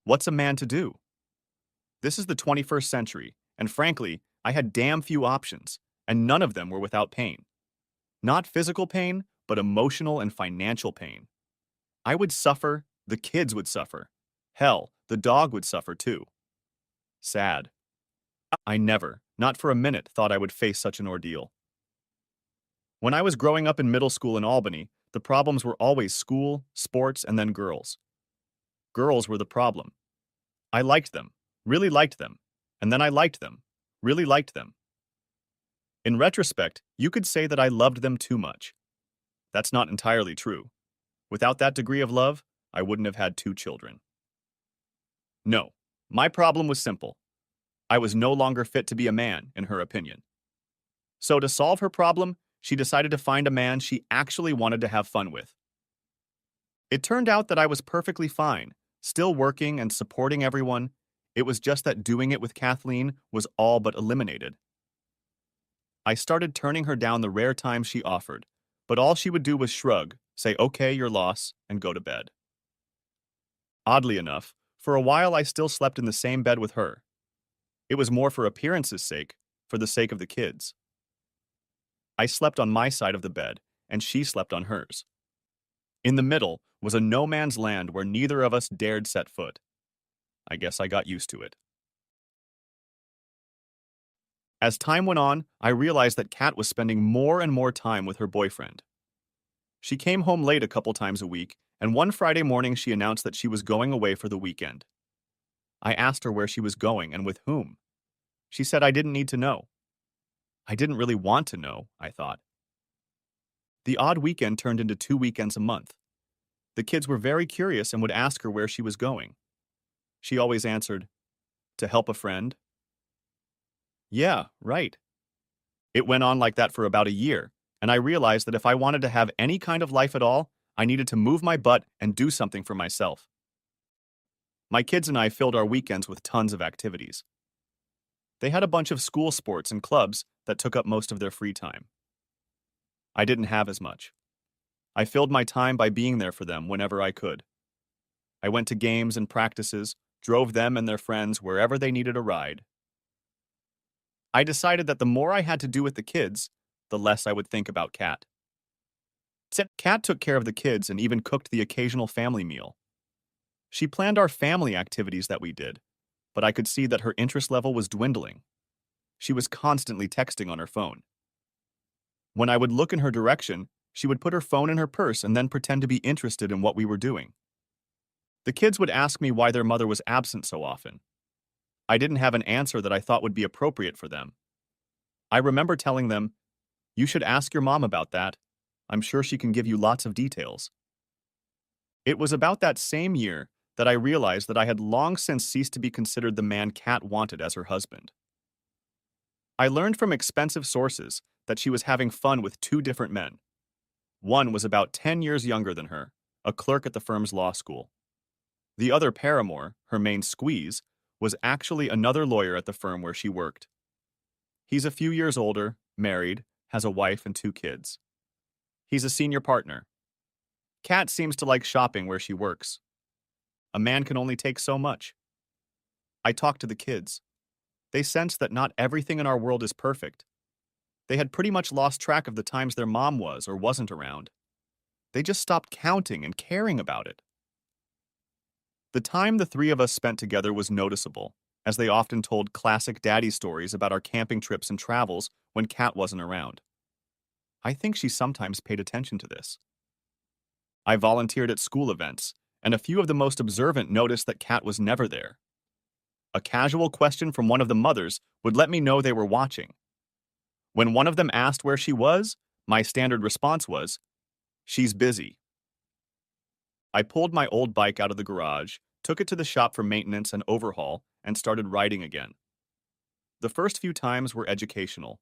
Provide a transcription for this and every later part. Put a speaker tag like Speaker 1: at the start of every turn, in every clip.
Speaker 1: What's a man to do? This is the 21st century, and frankly, I had damn few options, and none of them were without pain. Not physical pain, but emotional and financial pain. I would suffer, the kids would suffer. Hell, the dog would suffer too. Sad. I never, not for a minute, thought I would face such an ordeal. When I was growing up in middle school in Albany, the problems were always school, sports, and then girls. Girls were the problem. I liked them, really liked them, and then I liked them, really liked them. In retrospect, you could say that I loved them too much. That's not entirely true. Without that degree of love, I wouldn't have had two children. No, my problem was simple. I was no longer fit to be a man, in her opinion. So to solve her problem, she decided to find a man she actually wanted to have fun with. It turned out that I was perfectly fine, still working and supporting everyone. It was just that doing it with Kathleen was all but eliminated. I started turning her down the rare times she offered, but all she would do was shrug, say, "Okay, your loss," and go to bed. Oddly enough, for a while I still slept in the same bed with her. It was more for appearance's sake, for the sake of the kids. I slept on my side of the bed, and she slept on hers. In the middle was a no man's land where neither of us dared set foot. I guess I got used to it. As time went on, I realized that Kat was spending more and more time with her boyfriend. She came home late a couple times a week, and one Friday morning she announced that she was going away for the weekend. I asked her where she was going and with whom. She said I didn't need to know. I didn't really want to know, I thought. The odd weekend turned into 2 weekends a month. The kids were very curious and would ask her where she was going. She always answered, "To help a friend." Yeah, right. It went on like that for about a year, and I realized that if I wanted to have any kind of life at all, I needed to move my butt and do something for myself. My kids and I filled our weekends with tons of activities. They had a bunch of school sports and clubs that took up most of their free time. I didn't have as much. I filled my time by being there for them whenever I could. I went to games and practices, drove them and their friends wherever they needed a ride. I decided that the more I had to do with the kids, the less I would think about Kat. Kat took care of the kids and even cooked the occasional family meal. She planned our family activities that we did, but I could see that her interest level was dwindling. She was constantly texting on her phone. When I would look in her direction, she would put her phone in her purse and then pretend to be interested in what we were doing. The kids would ask me why their mother was absent so often. I didn't have an answer that I thought would be appropriate for them. I remember telling them, "You should ask your mom about that. I'm sure she can give you lots of details." It was about that same year that I realized that I had long since ceased to be considered the man Kat wanted as her husband. I learned from expensive sources that she was having fun with two different men. One was about 10 years younger than her, a clerk at the firm's law school. The other paramour, her main squeeze, was actually another lawyer at the firm where she worked. He's a few years older, married, has a wife and two kids. He's a senior partner. Kat seems to like shopping where she works. A man can only take so much. I talked to the kids. They sensed that not everything in our world is perfect. They had pretty much lost track of the times their mom was or wasn't around. They just stopped counting and caring about it. The time the three of us spent together was noticeable, as they often told classic daddy stories about our camping trips and travels when Kat wasn't around. I think she sometimes paid attention to this. I volunteered at school events, and a few of the most observant noticed that Kat was never there. A casual question from one of the mothers would let me know they were watching. When one of them asked where she was, my standard response was, "She's busy." I pulled my old bike out of the garage, took it to the shop for maintenance and overhaul, and started riding again. The first few times were educational.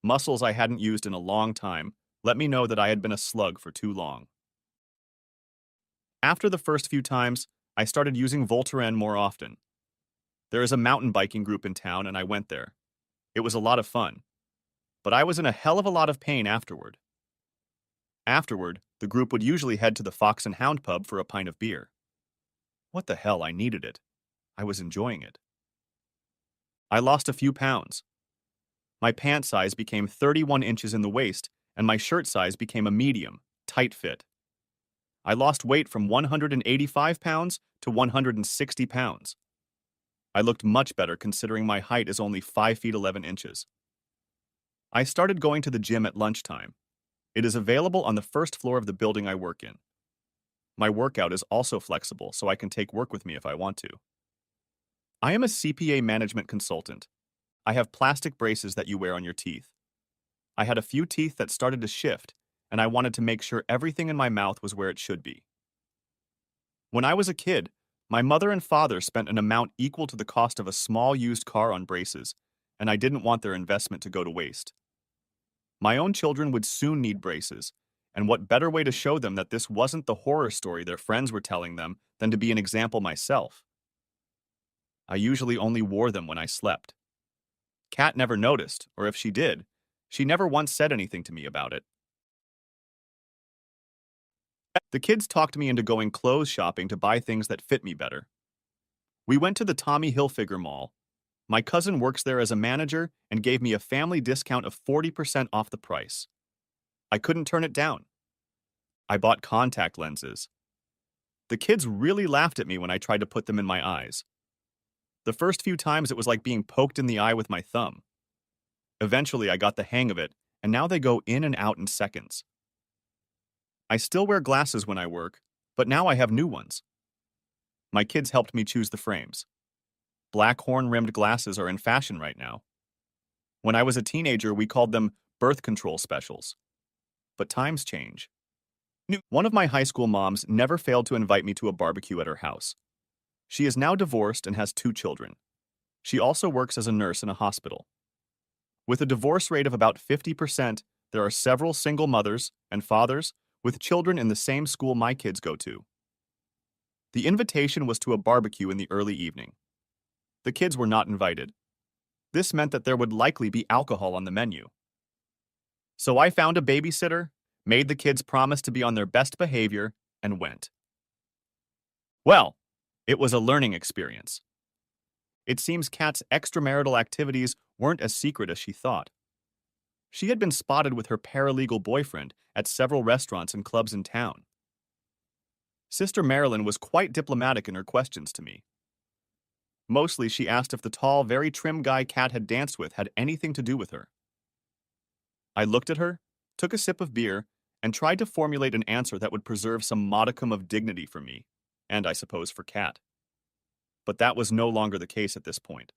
Speaker 1: Muscles I hadn't used in a long time let me know that I had been a slug for too long. After the first few times, I started using Voltaren more often. There is a mountain biking group in town and I went there. It was a lot of fun. But I was in a hell of a lot of pain afterward. Afterward, the group would usually head to the Fox and Hound pub for a pint of beer. What the hell, I needed it. I was enjoying it. I lost a few pounds. My pant size became 31 inches in the waist, and my shirt size became a medium, tight fit. I lost weight from 185 pounds to 160 pounds. I looked much better considering my height is only 5 feet 11 inches. I started going to the gym at lunchtime. It is available on the first floor of the building I work in. My workout is also flexible, so I can take work with me if I want to. I am a CPA management consultant. I have plastic braces that you wear on your teeth. I had a few teeth that started to shift, and I wanted to make sure everything in my mouth was where it should be. When I was a kid, my mother and father spent an amount equal to the cost of a small used car on braces, and I didn't want their investment to go to waste. My own children would soon need braces, and what better way to show them that this wasn't the horror story their friends were telling them than to be an example myself? I usually only wore them when I slept. Kat never noticed, or if she did, she never once said anything to me about it. The kids talked me into going clothes shopping to buy things that fit me better. We went to the Tommy Hilfiger Mall. My cousin works there as a manager and gave me a family discount of 40% off the price. I couldn't turn it down. I bought contact lenses. The kids really laughed at me when I tried to put them in my eyes. The first few times it was like being poked in the eye with my thumb. Eventually I got the hang of it, and now they go in and out in seconds. I still wear glasses when I work, but now I have new ones. My kids helped me choose the frames. Black horn-rimmed glasses are in fashion right now. When I was a teenager, we called them birth control specials. But times change. One of my high school moms never failed to invite me to a barbecue at her house. She is now divorced and has 2 children. She also works as a nurse in a hospital. With a divorce rate of about 50%, there are several single mothers and fathers with children in the same school my kids go to. The invitation was to a barbecue in the early evening. The kids were not invited. This meant that there would likely be alcohol on the menu. So I found a babysitter, made the kids promise to be on their best behavior, and went. Well, it was a learning experience. It seems Kat's extramarital activities weren't as secret as she thought. She had been spotted with her paralegal boyfriend at several restaurants and clubs in town. Sister Marilyn was quite diplomatic in her questions to me. Mostly she asked if the tall, very trim guy Kat had danced with had anything to do with her. I looked at her, took a sip of beer, and tried to formulate an answer that would preserve some modicum of dignity for me, and I suppose for Kat. But that was no longer the case at this point.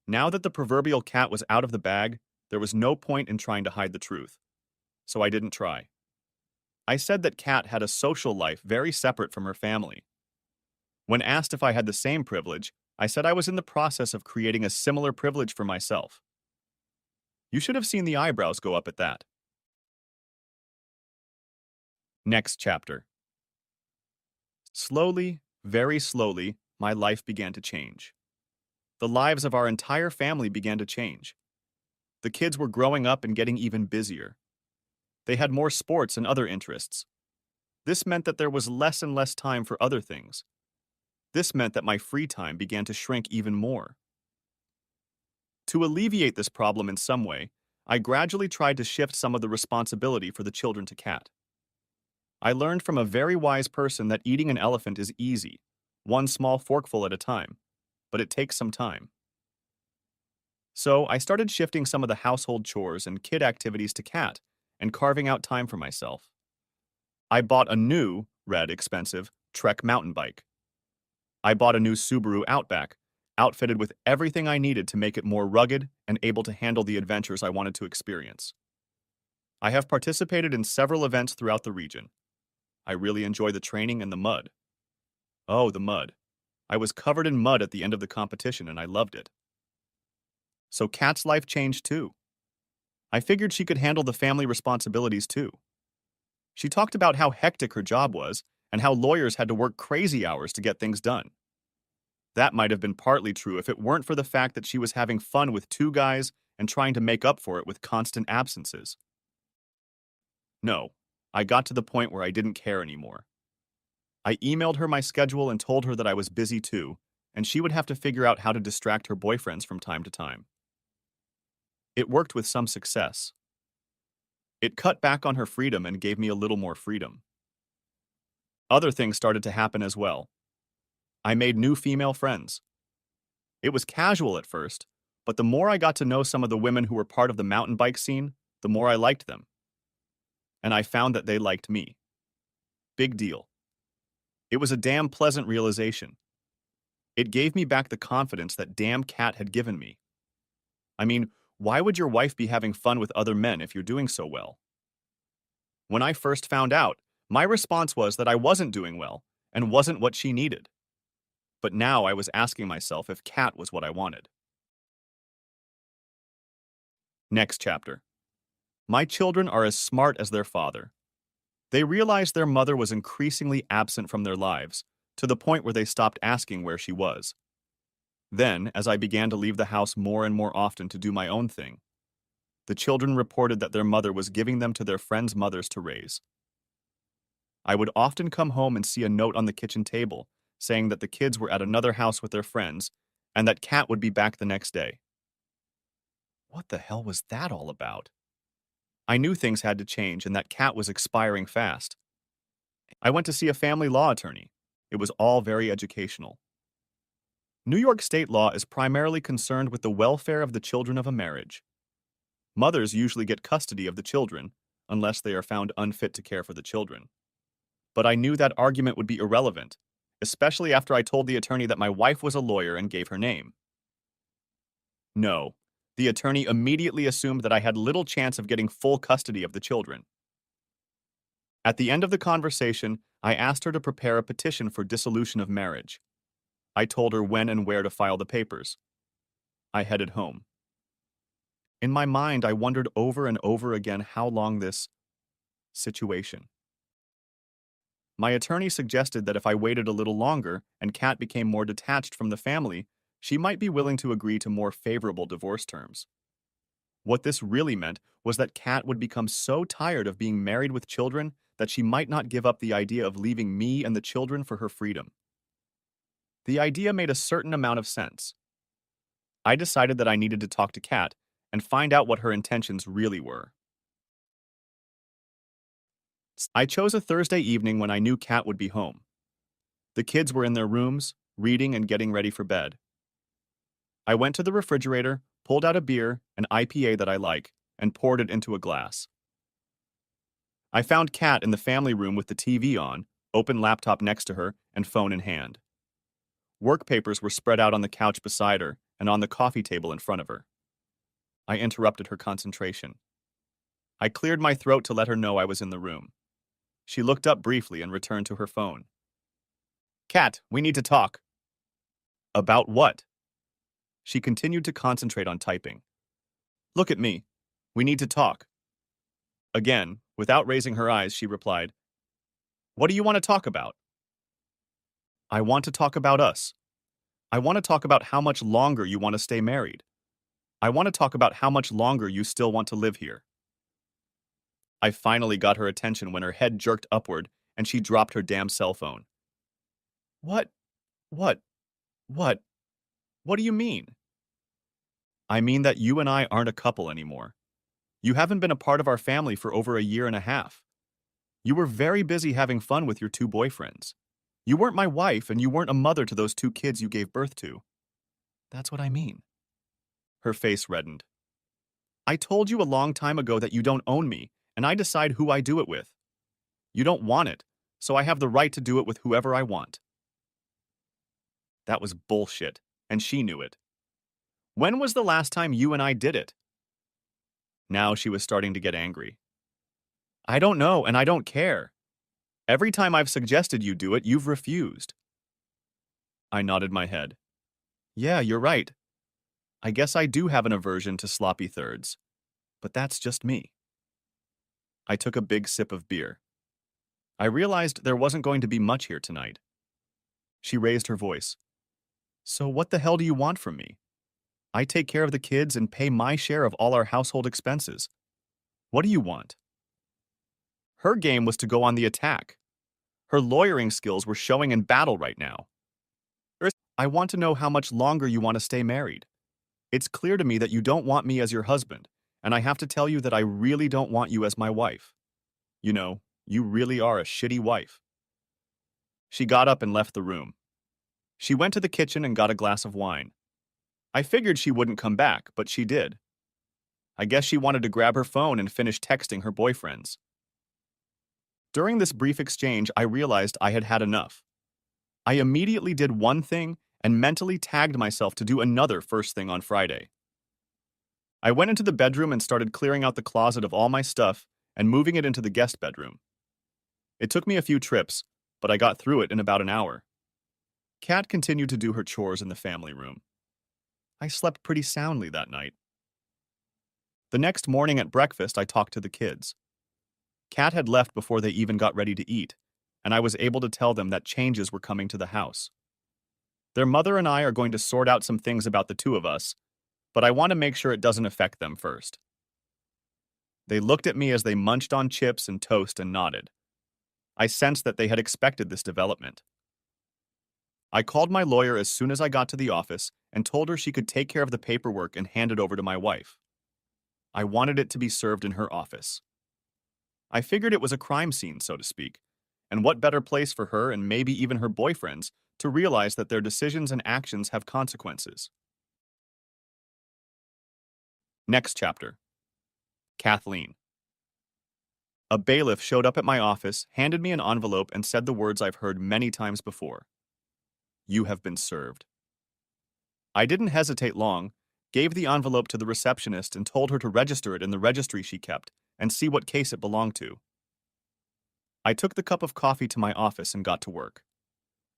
Speaker 1: Now that the proverbial cat was out of the bag, there was no point in trying to hide the truth. So I didn't try. I said that Kat had a social life very separate from her family. When asked if I had the same privilege, I said I was in the process of creating a similar privilege for myself. You should have seen the eyebrows go up at that. Next chapter. Slowly, very slowly, my life began to change. The lives of our entire family began to change. The kids were growing up and getting even busier. They had more sports and other interests. This meant that there was less and less time for other things. This meant that my free time began to shrink even more. To alleviate this problem in some way, I gradually tried to shift some of the responsibility for the children to Kat. I learned from a very wise person that eating an elephant is easy, one small forkful at a time, but it takes some time. So I started shifting some of the household chores and kid activities to Kat and carving out time for myself. I bought a new, red, expensive, Trek mountain bike. I bought a new Subaru Outback, outfitted with everything I needed to make it more rugged and able to handle the adventures I wanted to experience. I have participated in several events throughout the region. I really enjoy the training and the mud. Oh, the mud. I was covered in mud at the end of the competition and I loved it. So Kat's life changed too. I figured she could handle the family responsibilities too. She talked about how hectic her job was and how lawyers had to work crazy hours to get things done. That might have been partly true if it weren't for the fact that she was having fun with 2 guys and trying to make up for it with constant absences. No, I got to the point where I didn't care anymore. I emailed her my schedule and told her that I was busy too, and she would have to figure out how to distract her boyfriends from time to time. It worked with some success. It cut back on her freedom and gave me a little more freedom. Other things started to happen as well. I made new female friends. It was casual at first, but the more I got to know some of the women who were part of the mountain bike scene, the more I liked them. And I found that they liked me. Big deal. It was a damn pleasant realization. It gave me back the confidence that damn Cat had given me. I mean, why would your wife be having fun with other men if you're doing so well? When I first found out, my response was that I wasn't doing well and wasn't what she needed. But now I was asking myself if Cat was what I wanted. Next chapter. My children are as smart as their father. They realized their mother was increasingly absent from their lives, to the point where they stopped asking where she was. Then, as I began to leave the house more and more often to do my own thing, the children reported that their mother was giving them to their friends' mothers to raise. I would often come home and see a note on the kitchen table saying that the kids were at another house with their friends and that Cat would be back the next day. What the hell was that all about? I knew things had to change and that Cat was expiring fast. I went to see a family law attorney. It was all very educational. New York state law is primarily concerned with the welfare of the children of a marriage. Mothers usually get custody of the children, unless they are found unfit to care for the children. But I knew that argument would be irrelevant, especially after I told the attorney that my wife was a lawyer and gave her name. No, the attorney immediately assumed that I had little chance of getting full custody of the children. At the end of the conversation, I asked her to prepare a petition for dissolution of marriage. I told her when and where to file the papers. I headed home. In my mind, I wondered over and over again how long this situation. My attorney suggested that if I waited a little longer and Cat became more detached from the family, she might be willing to agree to more favorable divorce terms. What this really meant was that Cat would become so tired of being married with children that she might not give up the idea of leaving me and the children for her freedom. The idea made a certain amount of sense. I decided that I needed to talk to Cat and find out what her intentions really were. I chose a Thursday evening when I knew Cat would be home. The kids were in their rooms, reading and getting ready for bed. I went to the refrigerator, pulled out a beer, an IPA that I like, and poured it into a glass. I found Cat in the family room with the TV on, open laptop next to her, and phone in hand. Work papers were spread out on the couch beside her and on the coffee table in front of her. I interrupted her concentration. I cleared my throat to let her know I was in the room. She looked up briefly and returned to her phone. Cat, we need to talk. About what? She continued to concentrate on typing. Look at me. We need to talk. Again, without raising her eyes, she replied, What do you want to talk about? I want to talk about us. I want to talk about how much longer you want to stay married. I want to talk about how much longer you still want to live here. I finally got her attention when her head jerked upward and she dropped her damn cell phone. What? What? What? What do you mean? I mean that you and I aren't a couple anymore. You haven't been a part of our family for over a year and a half. You were very busy having fun with your two boyfriends. You weren't my wife and you weren't a mother to those two kids you gave birth to. That's what I mean. Her face reddened. I told you a long time ago that you don't own me, and I decide who I do it with. You don't want it, so I have the right to do it with whoever I want. That was bullshit, and she knew it. When was the last time you and I did it? Now she was starting to get angry. I don't know, and I don't care. Every time I've suggested you do it, you've refused. I nodded my head. Yeah, you're right. I guess I do have an aversion to sloppy thirds. But that's just me. I took a big sip of beer. I realized there wasn't going to be much here tonight. She raised her voice. So what the hell do you want from me? I take care of the kids and pay my share of all our household expenses. What do you want? Her game was to go on the attack. Her lawyering skills were showing in battle right now. I want to know how much longer you want to stay married. It's clear to me that you don't want me as your husband, and I have to tell you that I really don't want you as my wife. You know, you really are a shitty wife. She got up and left the room. She went to the kitchen and got a glass of wine. I figured she wouldn't come back, but she did. I guess she wanted to grab her phone and finish texting her boyfriends. During this brief exchange, I realized I had had enough. I immediately did one thing and mentally tagged myself to do another first thing on Friday. I went into the bedroom and started clearing out the closet of all my stuff and moving it into the guest bedroom. It took me a few trips, but I got through it in about an hour. Kat continued to do her chores in the family room. I slept pretty soundly that night. The next morning at breakfast, I talked to the kids. Kat had left before they even got ready to eat, and I was able to tell them that changes were coming to the house. Their mother and I are going to sort out some things about the two of us, but I want to make sure it doesn't affect them first. They looked at me as they munched on chips and toast and nodded. I sensed that they had expected this development. I called my lawyer as soon as I got to the office and told her she could take care of the paperwork and hand it over to my wife. I wanted it to be served in her office. I figured it was a crime scene, so to speak, and what better place for her and maybe even her boyfriends to realize that their decisions and actions have consequences. Next chapter. Kathleen. A bailiff showed up at my office, handed me an envelope, and said the words I've heard many times before. You have been served. I didn't hesitate long, gave the envelope to the receptionist and told her to register it in the registry she kept and see what case it belonged to. I took the cup of coffee to my office and got to work.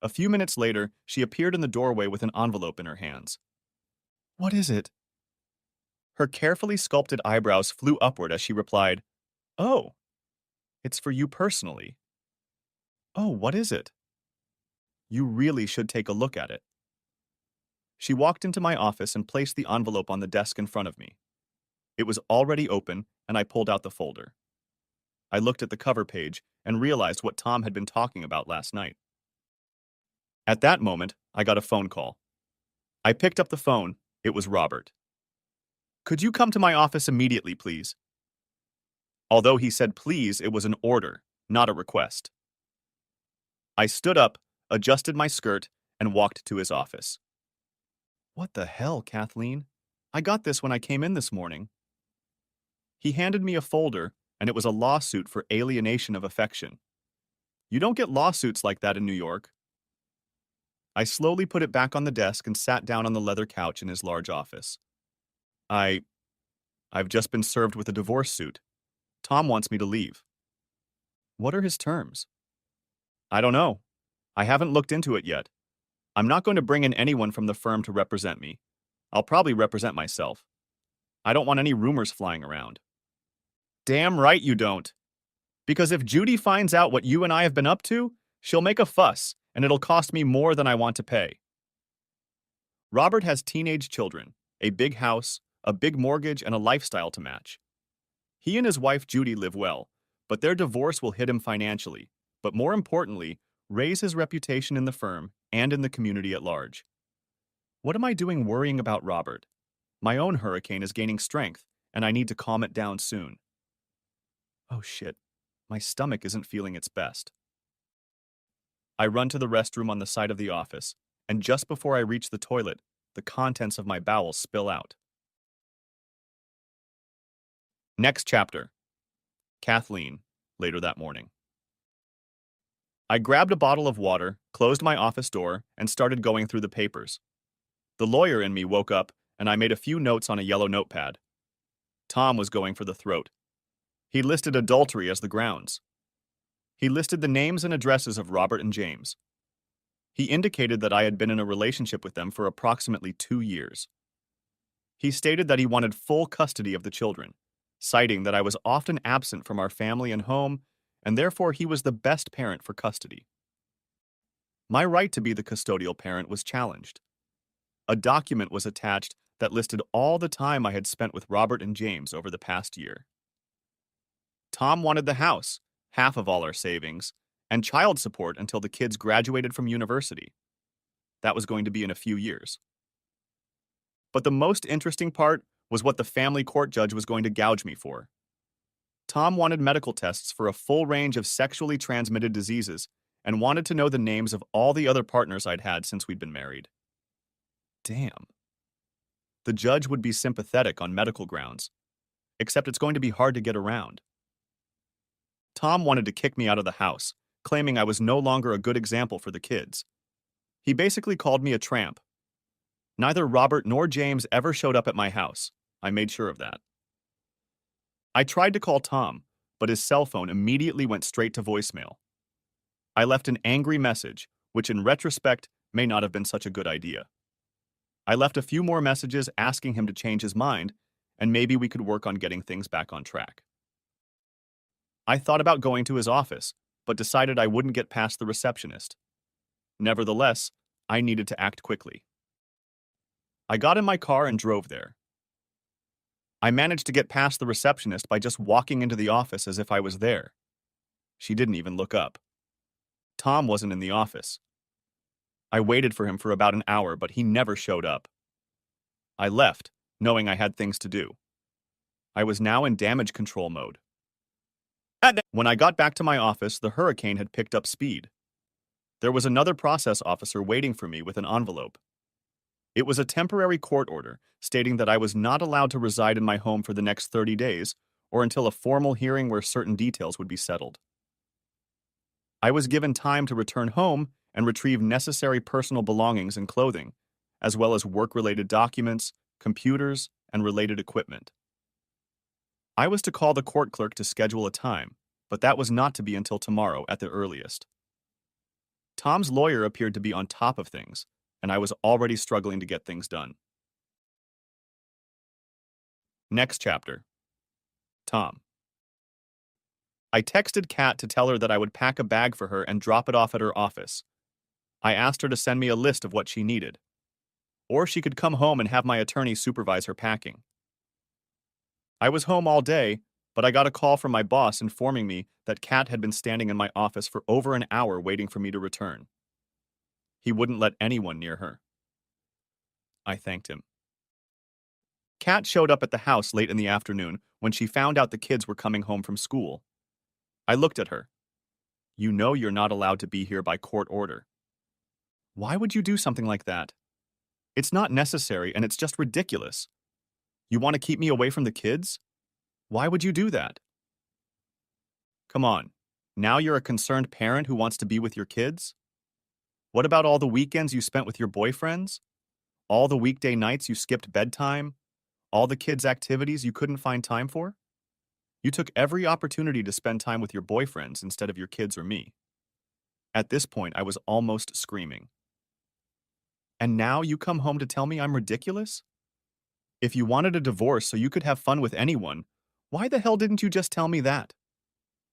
Speaker 1: A few minutes later, she appeared in the doorway with an envelope in her hands. What is it? Her carefully sculpted eyebrows flew upward as she replied, Oh, it's for you personally. Oh, what is it? You really should take a look at it. She walked into my office and placed the envelope on the desk in front of me. It was already open, and I pulled out the folder. I looked at the cover page and realized what Tom had been talking about last night. At that moment, I got a phone call. I picked up the phone. It was Robert. Could you come to my office immediately, please? Although he said please, it was an order, not a request. I stood up, adjusted my skirt, and walked to his office. What the hell, Kathleen? I got this when I came in this morning. He handed me a folder, and it was a lawsuit for alienation of affection. You don't get lawsuits like that in New York. I slowly put it back on the desk and sat down on the leather couch in his large office. I've just been served with a divorce suit. Tom wants me to leave. What are his terms? I don't know. I haven't looked into it yet. I'm not going to bring in anyone from the firm to represent me. I'll probably represent myself. I don't want any rumors flying around. Damn right you don't. Because if Judy finds out what you and I have been up to, she'll make a fuss, and it'll cost me more than I want to pay. Robert has teenage children, a big house, a big mortgage, and a lifestyle to match. He and his wife Judy live well, but their divorce will hit him financially, but more importantly, raise his reputation in the firm and in the community at large. What am I doing worrying about Robert? My own hurricane is gaining strength, and I need to calm it down soon. Oh shit, my stomach isn't feeling its best. I run to the restroom on the side of the office, and just before I reach the toilet, the contents of my bowels spill out. Next chapter. Kathleen, later that morning. I grabbed a bottle of water, closed my office door, and started going through the papers. The lawyer in me woke up, and I made a few notes on a yellow notepad. Tom was going for the throat. He listed adultery as the grounds. He listed the names and addresses of Robert and James. He indicated that I had been in a relationship with them for approximately 2 years. He stated that he wanted full custody of the children, citing that I was often absent from our family and home, and therefore he was the best parent for custody. My right to be the custodial parent was challenged. A document was attached that listed all the time I had spent with Robert and James over the past year. Tom wanted the house, half of all our savings, and child support until the kids graduated from university. That was going to be in a few years. But the most interesting part was what the family court judge was going to gouge me for. Tom wanted medical tests for a full range of sexually transmitted diseases and wanted to know the names of all the other partners I'd had since we'd been married. Damn. The judge would be sympathetic on medical grounds, except it's going to be hard to get around. Tom wanted to kick me out of the house, claiming I was no longer a good example for the kids. He basically called me a tramp. Neither Robert nor James ever showed up at my house. I made sure of that. I tried to call Tom, but his cell phone immediately went straight to voicemail. I left an angry message, which in retrospect may not have been such a good idea. I left a few more messages asking him to change his mind, and maybe we could work on getting things back on track. I thought about going to his office, but decided I wouldn't get past the receptionist. Nevertheless, I needed to act quickly. I got in my car and drove there. I managed to get past the receptionist by just walking into the office as if I was there. She didn't even look up. Tom wasn't in the office. I waited for him for about an hour, but he never showed up. I left, knowing I had things to do. I was now in damage control mode. When I got back to my office, the hurricane had picked up speed. There was another process officer waiting for me with an envelope. It was a temporary court order stating that I was not allowed to reside in my home for the next 30 days or until a formal hearing where certain details would be settled. I was given time to return home and retrieve necessary personal belongings and clothing, as well as work-related documents, computers, and related equipment. I was to call the court clerk to schedule a time, but that was not to be until tomorrow at the earliest. Tom's lawyer appeared to be on top of things, and I was already struggling to get things done. Next chapter. Tom. I texted Kat to tell her that I would pack a bag for her and drop it off at her office. I asked her to send me a list of what she needed. Or she could come home and have my attorney supervise her packing. I was home all day, but I got a call from my boss informing me that Kat had been standing in my office for over an hour waiting for me to return. He wouldn't let anyone near her. I thanked him. Kat showed up at the house late in the afternoon when she found out the kids were coming home from school. I looked at her. You know you're not allowed to be here by court order. Why would you do something like that? It's not necessary and it's just ridiculous. You want to keep me away from the kids? Why would you do that? Come on, now you're a concerned parent who wants to be with your kids? What about all the weekends you spent with your boyfriends? All the weekday nights you skipped bedtime? All the kids' activities you couldn't find time for? You took every opportunity to spend time with your boyfriends instead of your kids or me. At this point, I was almost screaming. And now you come home to tell me I'm ridiculous? If you wanted a divorce so you could have fun with anyone, why the hell didn't you just tell me that?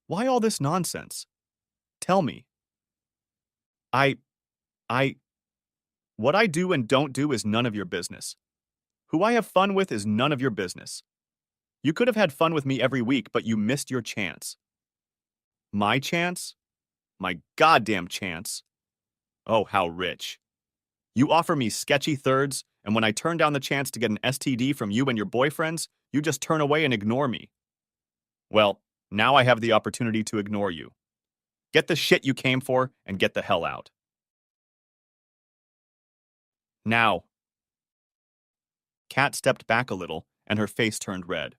Speaker 1: Why all this nonsense? Tell me. What I do and don't do is none of your business. Who I have fun with is none of your business. You could have had fun with me every week, but you missed your chance. My chance? My goddamn chance. Oh, how rich. You offer me sketchy thirds, and when I turn down the chance to get an STD from you and your boyfriends, you just turn away and ignore me. Well, now I have the opportunity to ignore you. Get the shit you came for and get the hell out. Now. Kat stepped back a little, and her face turned red.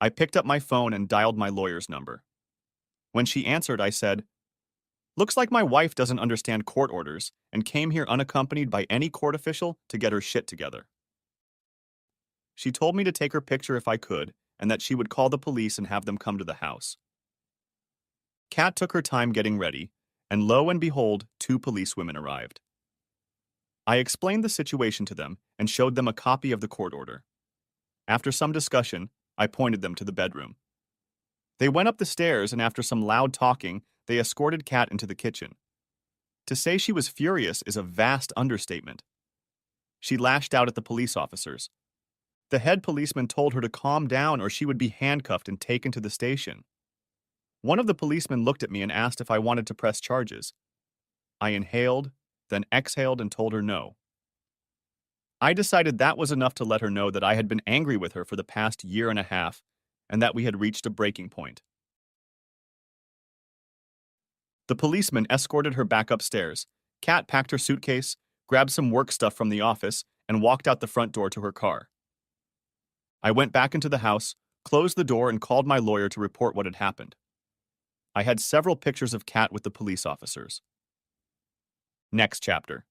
Speaker 1: I picked up my phone and dialed my lawyer's number. When she answered, I said, "Looks like my wife doesn't understand court orders and came here unaccompanied by any court official to get her shit together." She told me to take her picture if I could, and that she would call the police and have them come to the house. Kat took her time getting ready, and lo and behold, 2 policewomen arrived. I explained the situation to them and showed them a copy of the court order. After some discussion, I pointed them to the bedroom. They went up the stairs, and after some loud talking, they escorted Kat into the kitchen. To say she was furious is a vast understatement. She lashed out at the police officers. The head policeman told her to calm down or she would be handcuffed and taken to the station. One of the policemen looked at me and asked if I wanted to press charges. I inhaled, then exhaled and told her no. I decided that was enough to let her know that I had been angry with her for the past year and a half and that we had reached a breaking point. The policeman escorted her back upstairs. Kat packed her suitcase, grabbed some work stuff from the office, and walked out the front door to her car. I went back into the house, closed the door, and called my lawyer to report what had happened. I had several pictures of Kat with the police officers. Next chapter.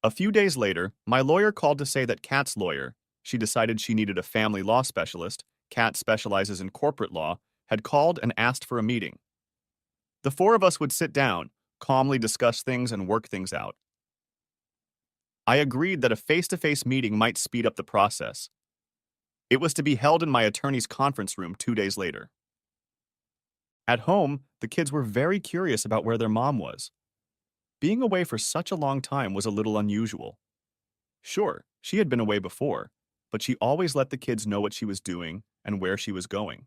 Speaker 1: A few days later, my lawyer called to say that Kat's lawyer, she decided she needed a family law specialist, Kat specializes in corporate law, had called and asked for a meeting. The four of us would sit down, calmly discuss things and work things out. I agreed that a face-to-face meeting might speed up the process. It was to be held in my attorney's conference room 2 days later. At home, the kids were very curious about where their mom was. Being away for such a long time was a little unusual. Sure, she had been away before, but she always let the kids know what she was doing and where she was going.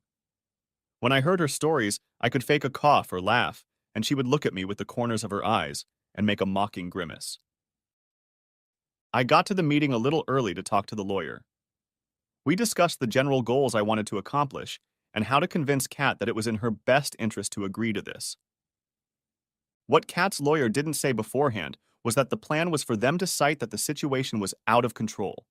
Speaker 1: When I heard her stories, I could fake a cough or laugh, and she would look at me with the corners of her eyes and make a mocking grimace. I got to the meeting a little early to talk to the lawyer. We discussed the general goals I wanted to accomplish and how to convince Kat that it was in her best interest to agree to this. What Kat's lawyer didn't say beforehand was that the plan was for them to cite that the situation was out of control.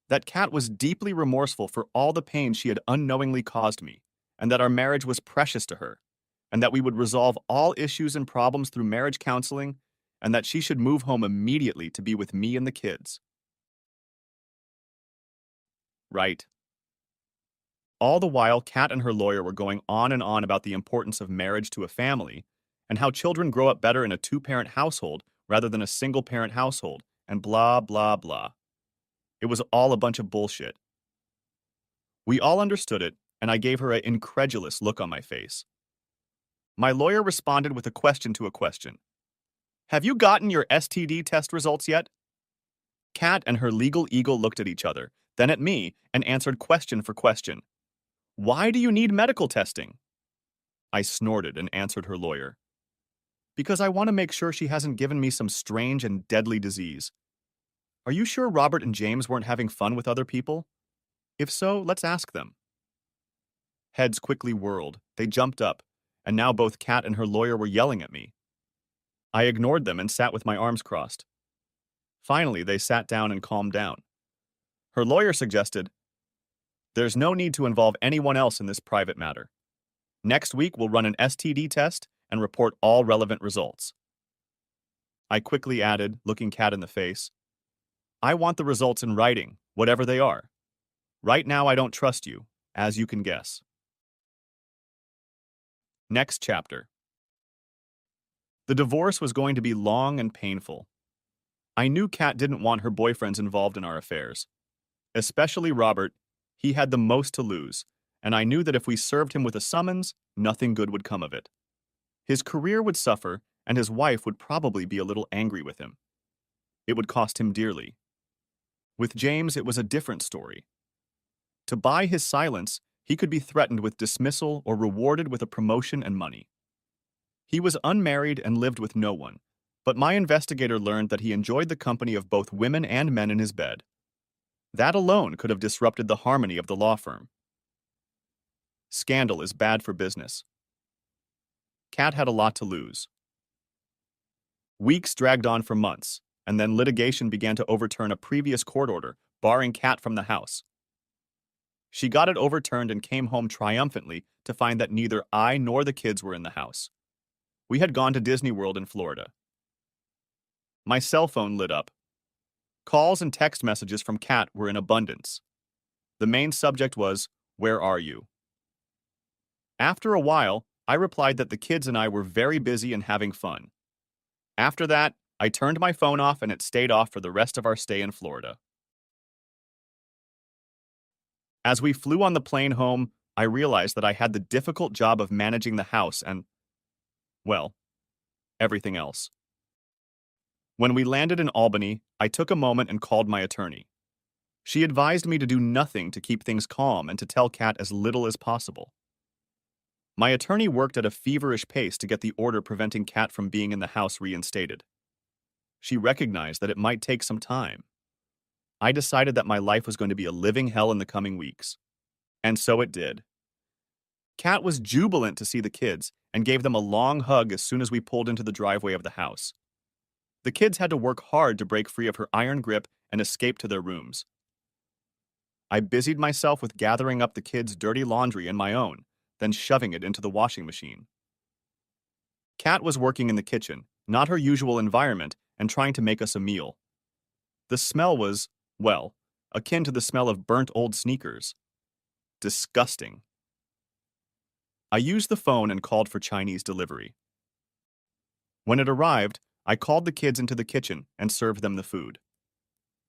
Speaker 1: That Kat was deeply remorseful for all the pain she had unknowingly caused me, and that our marriage was precious to her, and that we would resolve all issues and problems through marriage counseling, and that she should move home immediately to be with me and the kids. Right. All the while, Kat and her lawyer were going on and on about the importance of marriage to a family, and how children grow up better in a two-parent household rather than a single-parent household, and blah, blah, blah. It was all a bunch of bullshit. We all understood it, and I gave her an incredulous look on my face. My lawyer responded with a question to a question. Have you gotten your STD test results yet? Kat and her legal eagle looked at each other, then at me, and answered question for question. Why do you need medical testing? I snorted and answered her lawyer. Because I want to make sure she hasn't given me some strange and deadly disease. Are you sure Robert and James weren't having fun with other people? If so, let's ask them. Heads quickly whirled, they jumped up, and now both Kat and her lawyer were yelling at me. I ignored them and sat with my arms crossed. Finally, they sat down and calmed down. Her lawyer suggested, there's no need to involve anyone else in this private matter. Next week, we'll run an STD test and report all relevant results. I quickly added, looking Kat in the face, I want the results in writing, whatever they are. Right now, I don't trust you, as you can guess. Next chapter. The divorce was going to be long and painful. I knew Kat didn't want her boyfriends involved in our affairs. Especially Robert, he had the most to lose, and I knew that if we served him with a summons, nothing good would come of it. His career would suffer, and his wife would probably be a little angry with him. It would cost him dearly. With James, it was a different story. To buy his silence, he could be threatened with dismissal or rewarded with a promotion and money. He was unmarried and lived with no one, but my investigator learned that he enjoyed the company of both women and men in his bed. That alone could have disrupted the harmony of the law firm. Scandal is bad for business. Kat had a lot to lose. Weeks dragged on for months, and then litigation began to overturn a previous court order, barring Kat from the house. She got it overturned and came home triumphantly to find that neither I nor the kids were in the house. We had gone to Disney World in Florida. My cell phone lit up. Calls and text messages from Kat were in abundance. The main subject was, "Where are you?" After a while, I replied that the kids and I were very busy and having fun. After that, I turned my phone off and it stayed off for the rest of our stay in Florida. As we flew on the plane home, I realized that I had the difficult job of managing the house and, well, everything else. When we landed in Albany, I took a moment and called my attorney. She advised me to do nothing to keep things calm and to tell Kat as little as possible. My attorney worked at a feverish pace to get the order preventing Kat from being in the house reinstated. She recognized that it might take some time. I decided that my life was going to be a living hell in the coming weeks. And so it did. Kat was jubilant to see the kids and gave them a long hug as soon as we pulled into the driveway of the house. The kids had to work hard to break free of her iron grip and escape to their rooms. I busied myself with gathering up the kids' dirty laundry and my own, then shoving it into the washing machine. Kat was working in the kitchen, not her usual environment, and trying to make us a meal. The smell was, well, akin to the smell of burnt old sneakers. Disgusting. I used the phone and called for Chinese delivery. When it arrived, I called the kids into the kitchen and served them the food.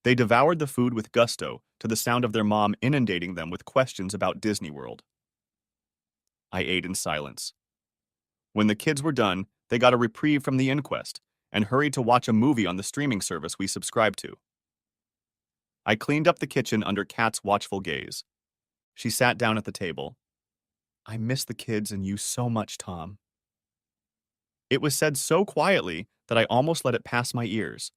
Speaker 1: They devoured the food with gusto to the sound of their mom inundating them with questions about Disney World. I ate in silence. When the kids were done, they got a reprieve from the inquest and hurried to watch a movie on the streaming service we subscribed to. I cleaned up the kitchen under Kat's watchful gaze. She sat down at the table. "I miss the kids and you so much, Tom." It was said so quietly that I almost let it pass my ears.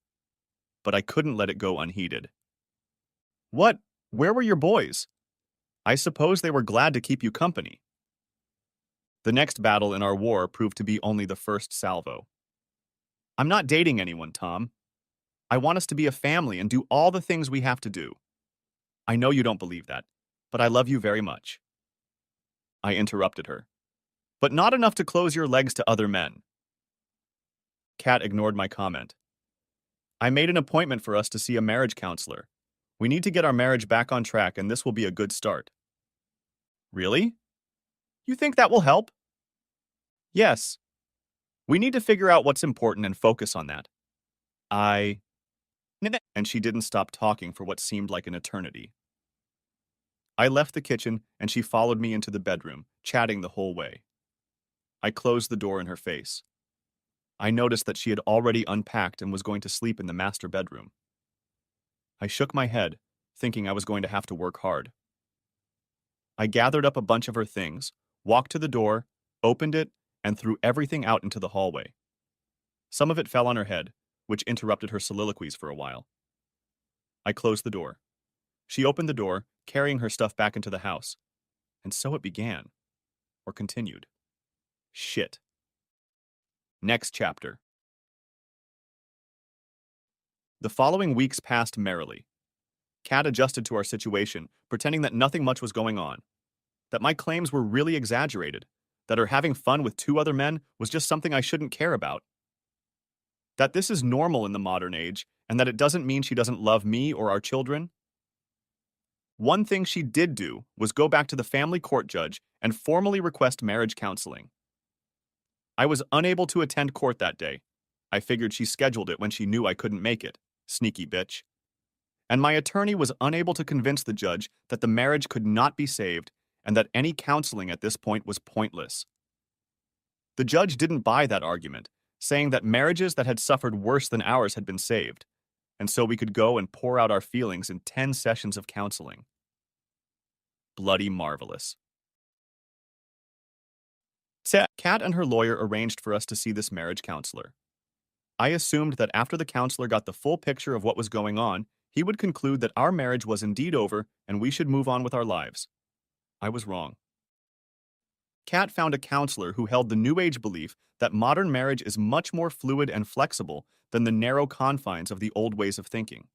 Speaker 1: But I couldn't let it go unheeded. "What? Where were your boys? I suppose they were glad to keep you company." The next battle in our war proved to be only the first salvo. "I'm not dating anyone, Tom. I want us to be a family and do all the things we have to do. I know you don't believe that, but I love you very much." I interrupted her. "But not enough to close your legs to other men." Kat ignored my comment. "I made an appointment for us to see a marriage counselor. We need to get our marriage back on track, and this will be a good start." "Really? You think that will help?" "Yes. We need to figure out what's important and focus on that." And she didn't stop talking for what seemed like an eternity. I left the kitchen, and she followed me into the bedroom, chatting the whole way. I closed the door in her face. I noticed that she had already unpacked and was going to sleep in the master bedroom. I shook my head, thinking I was going to have to work hard. I gathered up a bunch of her things, walked to the door, opened it, and threw everything out into the hallway. Some of it fell on her head, which interrupted her soliloquies for a while. I closed the door. She opened the door, carrying her stuff back into the house. And so it began. Or continued. Shit. Next chapter. The following weeks passed merrily. Kat adjusted to our situation, pretending that nothing much was going on. That my claims were really exaggerated. That her having fun with two other men was just something I shouldn't care about. That this is normal in the modern age, and that it doesn't mean she doesn't love me or our children. One thing she did do was go back to the family court judge and formally request marriage counseling. I was unable to attend court that day. I figured she scheduled it when she knew I couldn't make it. Sneaky bitch. And my attorney was unable to convince the judge that the marriage could not be saved and that any counseling at this point was pointless. The judge didn't buy that argument, saying that marriages that had suffered worse than ours had been saved, and so we could go and pour out our feelings in 10 sessions of counseling. Bloody marvelous. Kat and her lawyer arranged for us to see this marriage counselor. I assumed that after the counselor got the full picture of what was going on, he would conclude that our marriage was indeed over and we should move on with our lives. I was wrong. Kat found a counselor who held the New Age belief that modern marriage is much more fluid and flexible than the narrow confines of the old ways of thinking.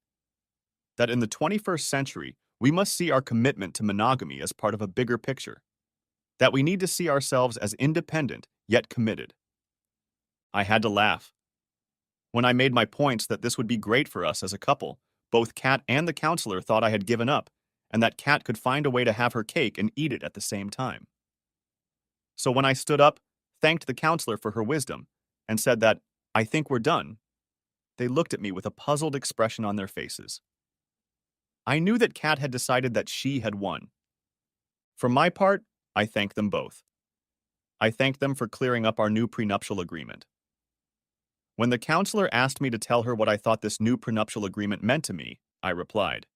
Speaker 1: That in the 21st century, we must see our commitment to monogamy as part of a bigger picture. That we need to see ourselves as independent, yet committed. I had to laugh. When I made my points that this would be great for us as a couple, both Kat and the counselor thought I had given up, and that Kat could find a way to have her cake and eat it at the same time. So when I stood up, thanked the counselor for her wisdom, and said that, "I think we're done," they looked at me with a puzzled expression on their faces. I knew that Kat had decided that she had won. For my part, I thanked them both. I thanked them for clearing up our new prenuptial agreement. When the counselor asked me to tell her what I thought this new prenuptial agreement meant to me, I replied,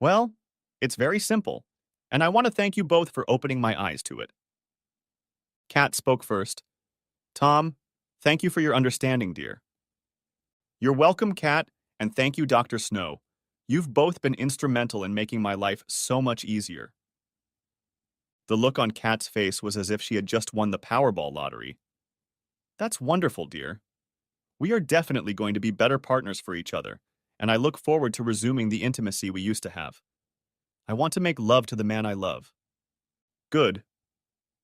Speaker 1: Well, it's very simple, and I want to thank you both for opening my eyes to it. Kat spoke first. Tom, thank you for your understanding, dear. You're welcome, Kat, and thank you, Dr. Snow. You've both been instrumental in making my life so much easier. The look on Kat's face was as if she had just won the Powerball lottery. That's wonderful, dear. We are definitely going to be better partners for each other, and I look forward to resuming the intimacy we used to have. I want to make love to the man I love. Good.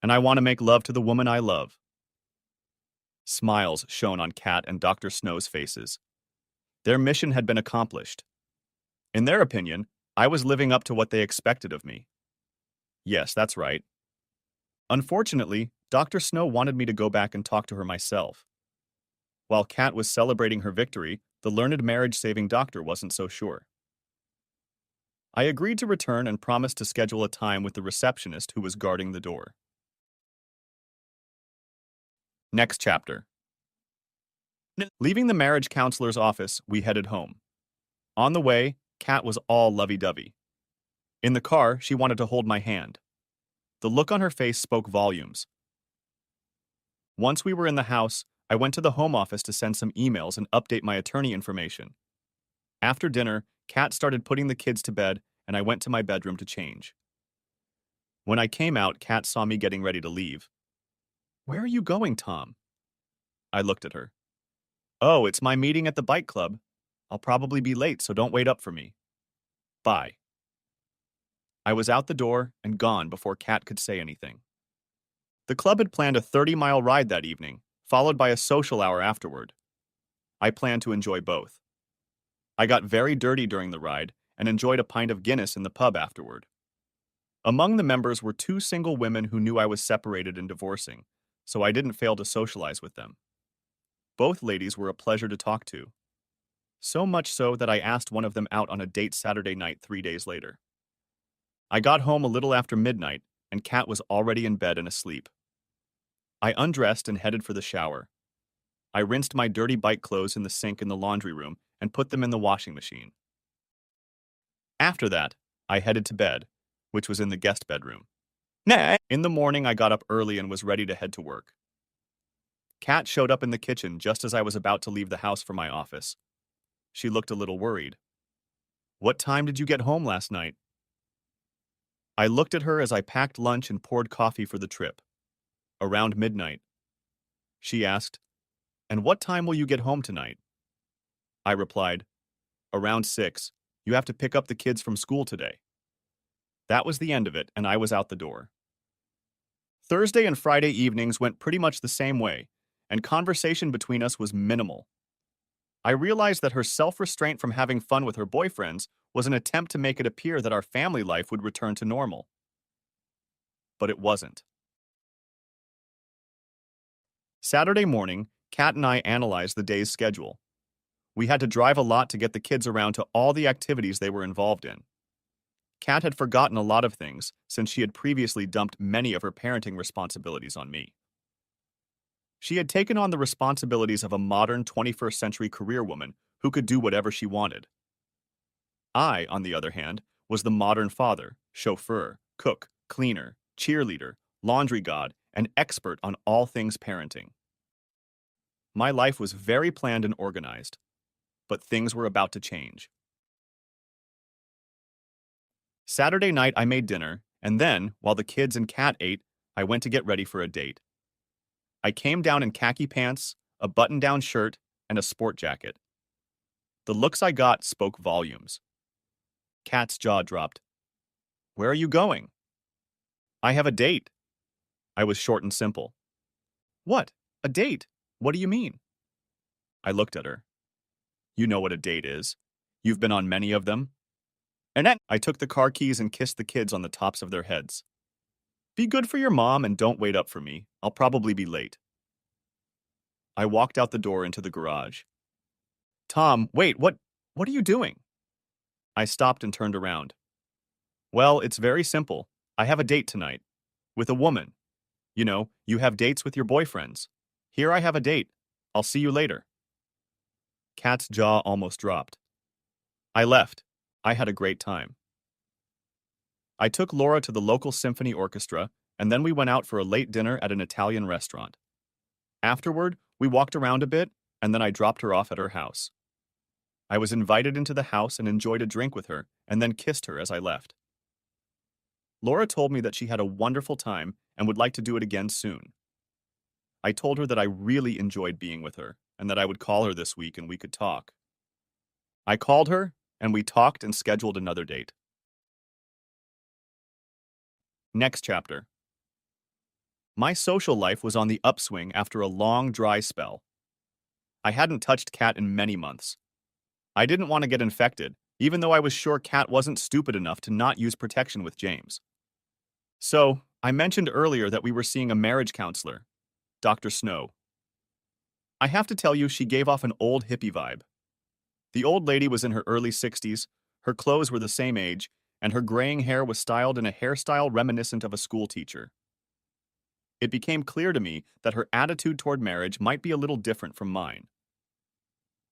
Speaker 1: And I want to make love to the woman I love. Smiles shone on Kat and Dr. Snow's faces. Their mission had been accomplished. In their opinion, I was living up to what they expected of me. Yes, that's right. Unfortunately, Dr. Snow wanted me to go back and talk to her myself. While Kat was celebrating her victory, the learned marriage-saving doctor wasn't so sure. I agreed to return and promised to schedule a time with the receptionist who was guarding the door. Next chapter. Leaving the marriage counselor's office, we headed home. On the way, Kat was all lovey-dovey. In the car, she wanted to hold my hand. The look on her face spoke volumes. Once we were in the house, I went to the home office to send some emails and update my attorney information. After dinner, Kat started putting the kids to bed, and I went to my bedroom to change. When I came out, Kat saw me getting ready to leave. Where are you going, Tom? I looked at her. Oh, it's my meeting at the bike club. I'll probably be late, so don't wait up for me. Bye. I was out the door and gone before Kat could say anything. The club had planned a 30-mile ride that evening, followed by a social hour afterward. I planned to enjoy both. I got very dirty during the ride and enjoyed a pint of Guinness in the pub afterward. Among the members were two single women who knew I was separated and divorcing, so I didn't fail to socialize with them. Both ladies were a pleasure to talk to. So much so that I asked one of them out on a date Saturday night 3 days later. I got home a little after midnight, and Kat was already in bed and asleep. I undressed and headed for the shower. I rinsed my dirty bike clothes in the sink in the laundry room and put them in the washing machine. After that, I headed to bed, which was in the guest bedroom. In the morning, I got up early and was ready to head to work. Kat showed up in the kitchen just as I was about to leave the house for my office. She looked a little worried. What time did you get home last night? I looked at her as I packed lunch and poured coffee for the trip. Around midnight. She asked, And what time will you get home tonight? I replied, Around 6. You have to pick up the kids from school today. That was the end of it, and I was out the door. Thursday and Friday evenings went pretty much the same way, and conversation between us was minimal. I realized that her self-restraint from having fun with her boyfriends was an attempt to make it appear that our family life would return to normal. But it wasn't. Saturday morning, Kat and I analyzed the day's schedule. We had to drive a lot to get the kids around to all the activities they were involved in. Kat had forgotten a lot of things since she had previously dumped many of her parenting responsibilities on me. She had taken on the responsibilities of a modern 21st century career woman who could do whatever she wanted. I, on the other hand, was the modern father, chauffeur, cook, cleaner, cheerleader, laundry god, and expert on all things parenting. My life was very planned and organized, but things were about to change. Saturday night I made dinner, and then, while the kids and Kat ate, I went to get ready for a date. I came down in khaki pants, a button-down shirt, and a sport jacket. The looks I got spoke volumes. Kat's jaw dropped. Where are you going? I have a date. I was short and simple. What? A date? What do you mean? I looked at her. You know what a date is. You've been on many of them. And then I took the car keys and kissed the kids on the tops of their heads. Be good for your mom and don't wait up for me. I'll probably be late. I walked out the door into the garage. Tom, wait, what are you doing? I stopped and turned around. Well, it's very simple. I have a date tonight. With a woman. You know, you have dates with your boyfriends. Here I have a date. I'll see you later. Kat's jaw almost dropped. I left. I had a great time. I took Laura to the local symphony orchestra, and then we went out for a late dinner at an Italian restaurant. Afterward, we walked around a bit, and then I dropped her off at her house. I was invited into the house and enjoyed a drink with her, and then kissed her as I left. Laura told me that she had a wonderful time and would like to do it again soon. I told her that I really enjoyed being with her, and that I would call her this week and we could talk. I called her, and we talked and scheduled another date. Next chapter. My social life was on the upswing after a long, dry spell. I hadn't touched Kat in many months. I didn't want to get infected, even though I was sure Kat wasn't stupid enough to not use protection with James. So, I mentioned earlier that we were seeing a marriage counselor, Dr. Snow. I have to tell you, she gave off an old hippie vibe. The old lady was in her early 60s, her clothes were the same age, and her graying hair was styled in a hairstyle reminiscent of a schoolteacher. It became clear to me that her attitude toward marriage might be a little different from mine.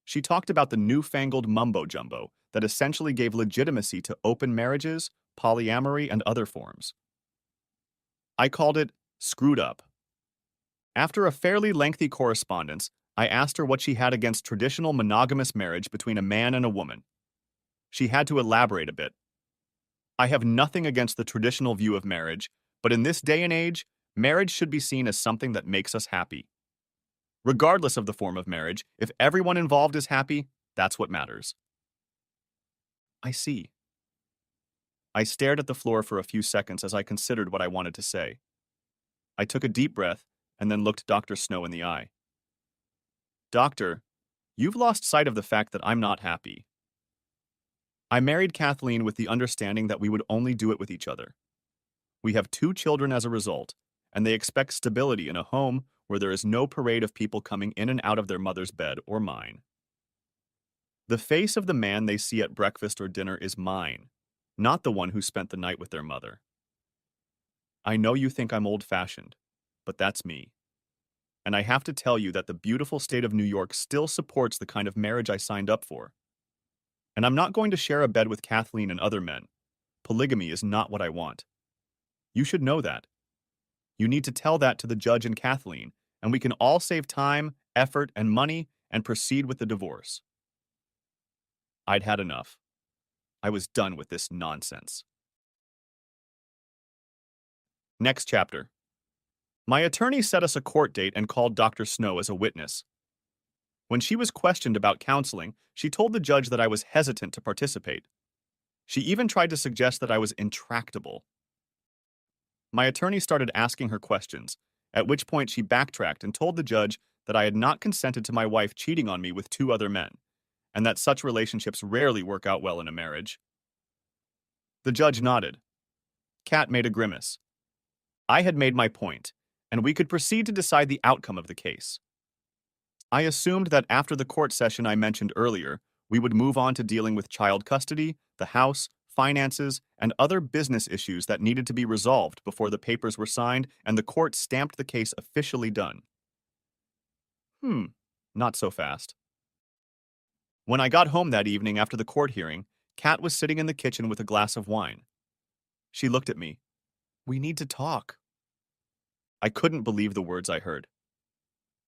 Speaker 1: She talked about the newfangled mumbo-jumbo that essentially gave legitimacy to open marriages, polyamory, and other forms. I called it screwed up. After a fairly lengthy correspondence, I asked her what she had against traditional monogamous marriage between a man and a woman. She had to elaborate a bit. I have nothing against the traditional view of marriage, but in this day and age, marriage should be seen as something that makes us happy. Regardless of the form of marriage, if everyone involved is happy, that's what matters. I see. I stared at the floor for a few seconds as I considered what I wanted to say. I took a deep breath and then looked Dr. Snow in the eye. Doctor, you've lost sight of the fact that I'm not happy. I married Kathleen with the understanding that we would only do it with each other. We have 2 children as a result, and they expect stability in a home where there is no parade of people coming in and out of their mother's bed or mine. The face of the man they see at breakfast or dinner is mine, not the one who spent the night with their mother. I know you think I'm old-fashioned, but that's me. And I have to tell you that the beautiful state of New York still supports the kind of marriage I signed up for. And I'm not going to share a bed with Kathleen and other men. Polygamy is not what I want. You should know that. You need to tell that to the judge and Kathleen, and we can all save time, effort, and money and proceed with the divorce. I'd had enough. I was done with this nonsense. Next chapter. My attorney set us a court date and called Dr. Snow as a witness. When she was questioned about counseling, she told the judge that I was hesitant to participate. She even tried to suggest that I was intractable. My attorney started asking her questions, at which point she backtracked and told the judge that I had not consented to my wife cheating on me with 2 other men, and that such relationships rarely work out well in a marriage. The judge nodded. Kat made a grimace. I had made my point, and we could proceed to decide the outcome of the case. I assumed that after the court session I mentioned earlier, we would move on to dealing with child custody, the house, finances, and other business issues that needed to be resolved before the papers were signed and the court stamped the case officially done. Not so fast. When I got home that evening after the court hearing, Kat was sitting in the kitchen with a glass of wine. She looked at me. We need to talk. I couldn't believe the words I heard.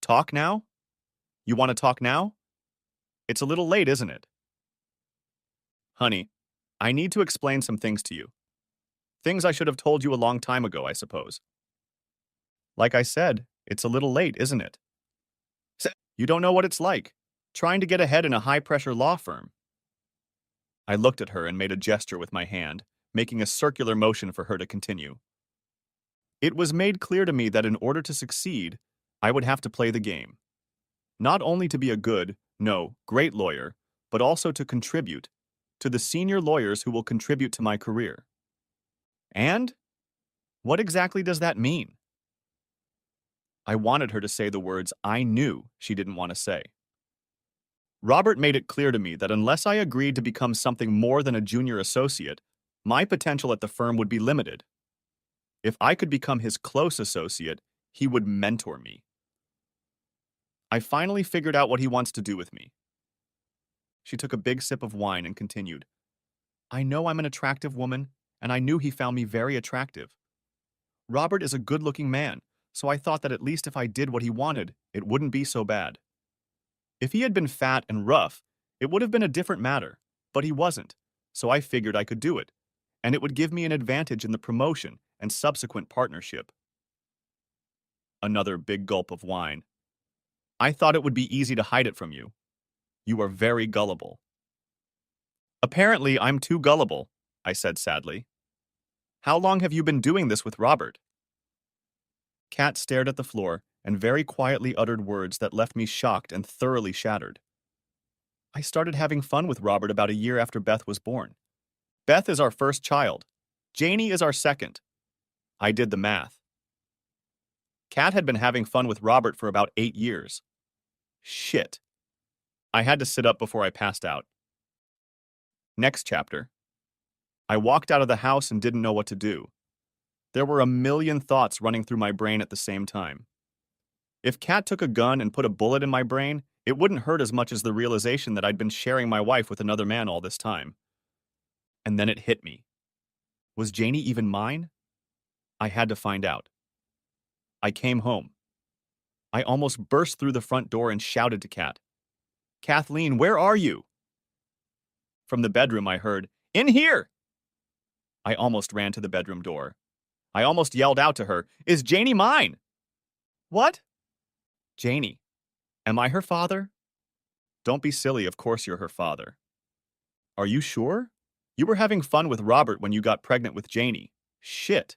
Speaker 1: Talk now? You want to talk now? It's a little late, isn't it? Honey, I need to explain some things to you. Things I should have told you a long time ago, I suppose. Like I said, it's a little late, isn't it? You don't know what it's like, trying to get ahead in a high-pressure law firm. I looked at her and made a gesture with my hand, making a circular motion for her to continue. It was made clear to me that in order to succeed, I would have to play the game. Not only to be a good, no, great lawyer, but also to contribute to the senior lawyers who will contribute to my career. And? What exactly does that mean? I wanted her to say the words I knew she didn't want to say. Robert made it clear to me that unless I agreed to become something more than a junior associate, my potential at the firm would be limited. If I could become his close associate, he would mentor me. I finally figured out what he wants to do with me. She took a big sip of wine and continued. I know I'm an attractive woman, and I knew he found me very attractive. Robert is a good-looking man, so I thought that at least if I did what he wanted, it wouldn't be so bad. If he had been fat and rough, it would have been a different matter, but he wasn't, so I figured I could do it, and it would give me an advantage in the promotion and subsequent partnership. Another big gulp of wine. I thought it would be easy to hide it from you. You are very gullible. Apparently, I'm too gullible, I said sadly. How long have you been doing this with Robert? Kat stared at the floor and very quietly uttered words that left me shocked and thoroughly shattered. I started having fun with Robert about a year after Beth was born. Beth is our first child. Janie is our second. I did the math. Kat had been having fun with Robert for about 8 years. Shit. I had to sit up before I passed out. Next chapter. I walked out of the house and didn't know what to do. There were a million thoughts running through my brain at the same time. If Kat took a gun and put a bullet in my brain, it wouldn't hurt as much as the realization that I'd been sharing my wife with another man all this time. And then it hit me. Was Janie even mine? I had to find out. I came home. I almost burst through the front door and shouted to Kat, "Kathleen, where are you?" From the bedroom I heard, "In here!" I almost ran to the bedroom door. I almost yelled out to her, "Is Janie mine?" What? Janie. Am I her father? Don't be silly, of course you're her father. Are you sure? You were having fun with Robert when you got pregnant with Janie. Shit.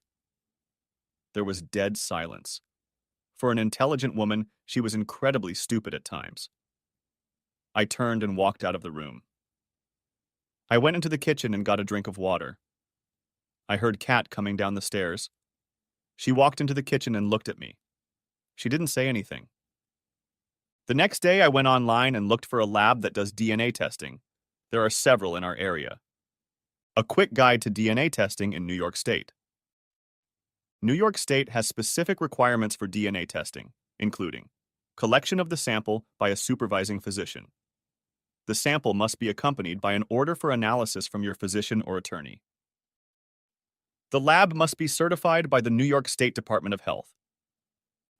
Speaker 1: There was dead silence. For an intelligent woman, she was incredibly stupid at times. I turned and walked out of the room. I went into the kitchen and got a drink of water. I heard Kat coming down the stairs. She walked into the kitchen and looked at me. She didn't say anything. The next day, I went online and looked for a lab that does DNA testing. There are several in our area. A quick guide to DNA testing in New York State. New York State has specific requirements for DNA testing, including collection of the sample by a supervising physician. The sample must be accompanied by an order for analysis from your physician or attorney. The lab must be certified by the New York State Department of Health.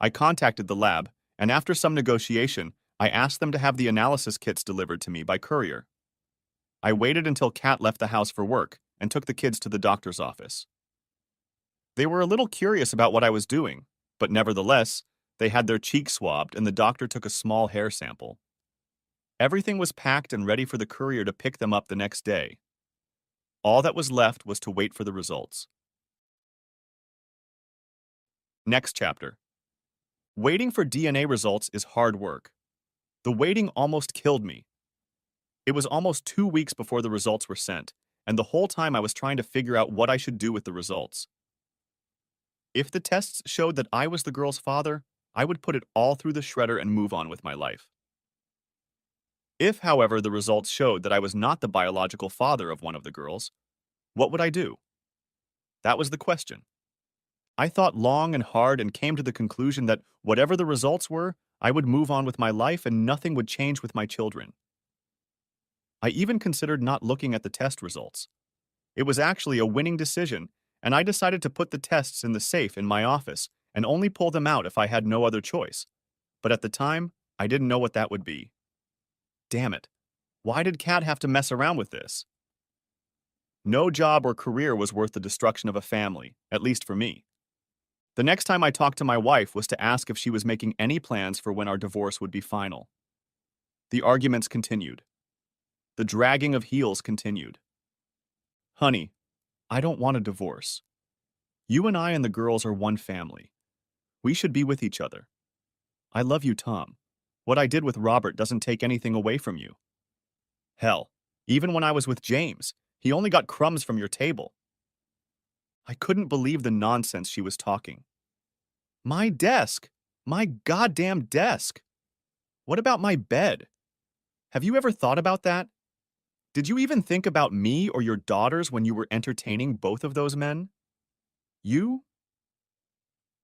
Speaker 1: I contacted the lab, and after some negotiation, I asked them to have the analysis kits delivered to me by courier. I waited until Kat left the house for work and took the kids to the doctor's office. They were a little curious about what I was doing, but nevertheless, they had their cheeks swabbed and the doctor took a small hair sample. Everything was packed and ready for the courier to pick them up the next day. All that was left was to wait for the results. Next chapter. Waiting for DNA results is hard work. The waiting almost killed me. It was almost 2 weeks before the results were sent, and the whole time I was trying to figure out what I should do with the results. If the tests showed that I was the girl's father, I would put it all through the shredder and move on with my life. If, however, the results showed that I was not the biological father of one of the girls, what would I do? That was the question. I thought long and hard and came to the conclusion that whatever the results were, I would move on with my life and nothing would change with my children. I even considered not looking at the test results. It was actually a winning decision, and I decided to put the tests in the safe in my office and only pull them out if I had no other choice. But at the time, I didn't know what that would be. Damn it. Why did Kat have to mess around with this? No job or career was worth the destruction of a family, at least for me. The next time I talked to my wife was to ask if she was making any plans for when our divorce would be final. The arguments continued. The dragging of heels continued. Honey, I don't want a divorce. You and I and the girls are one family. We should be with each other. I love you, Tom. What I did with Robert doesn't take anything away from you. Hell, even when I was with James, he only got crumbs from your table. I couldn't believe the nonsense she was talking. My desk! My goddamn desk! What about my bed? Have you ever thought about that? Did you even think about me or your daughters when you were entertaining both of those men? You?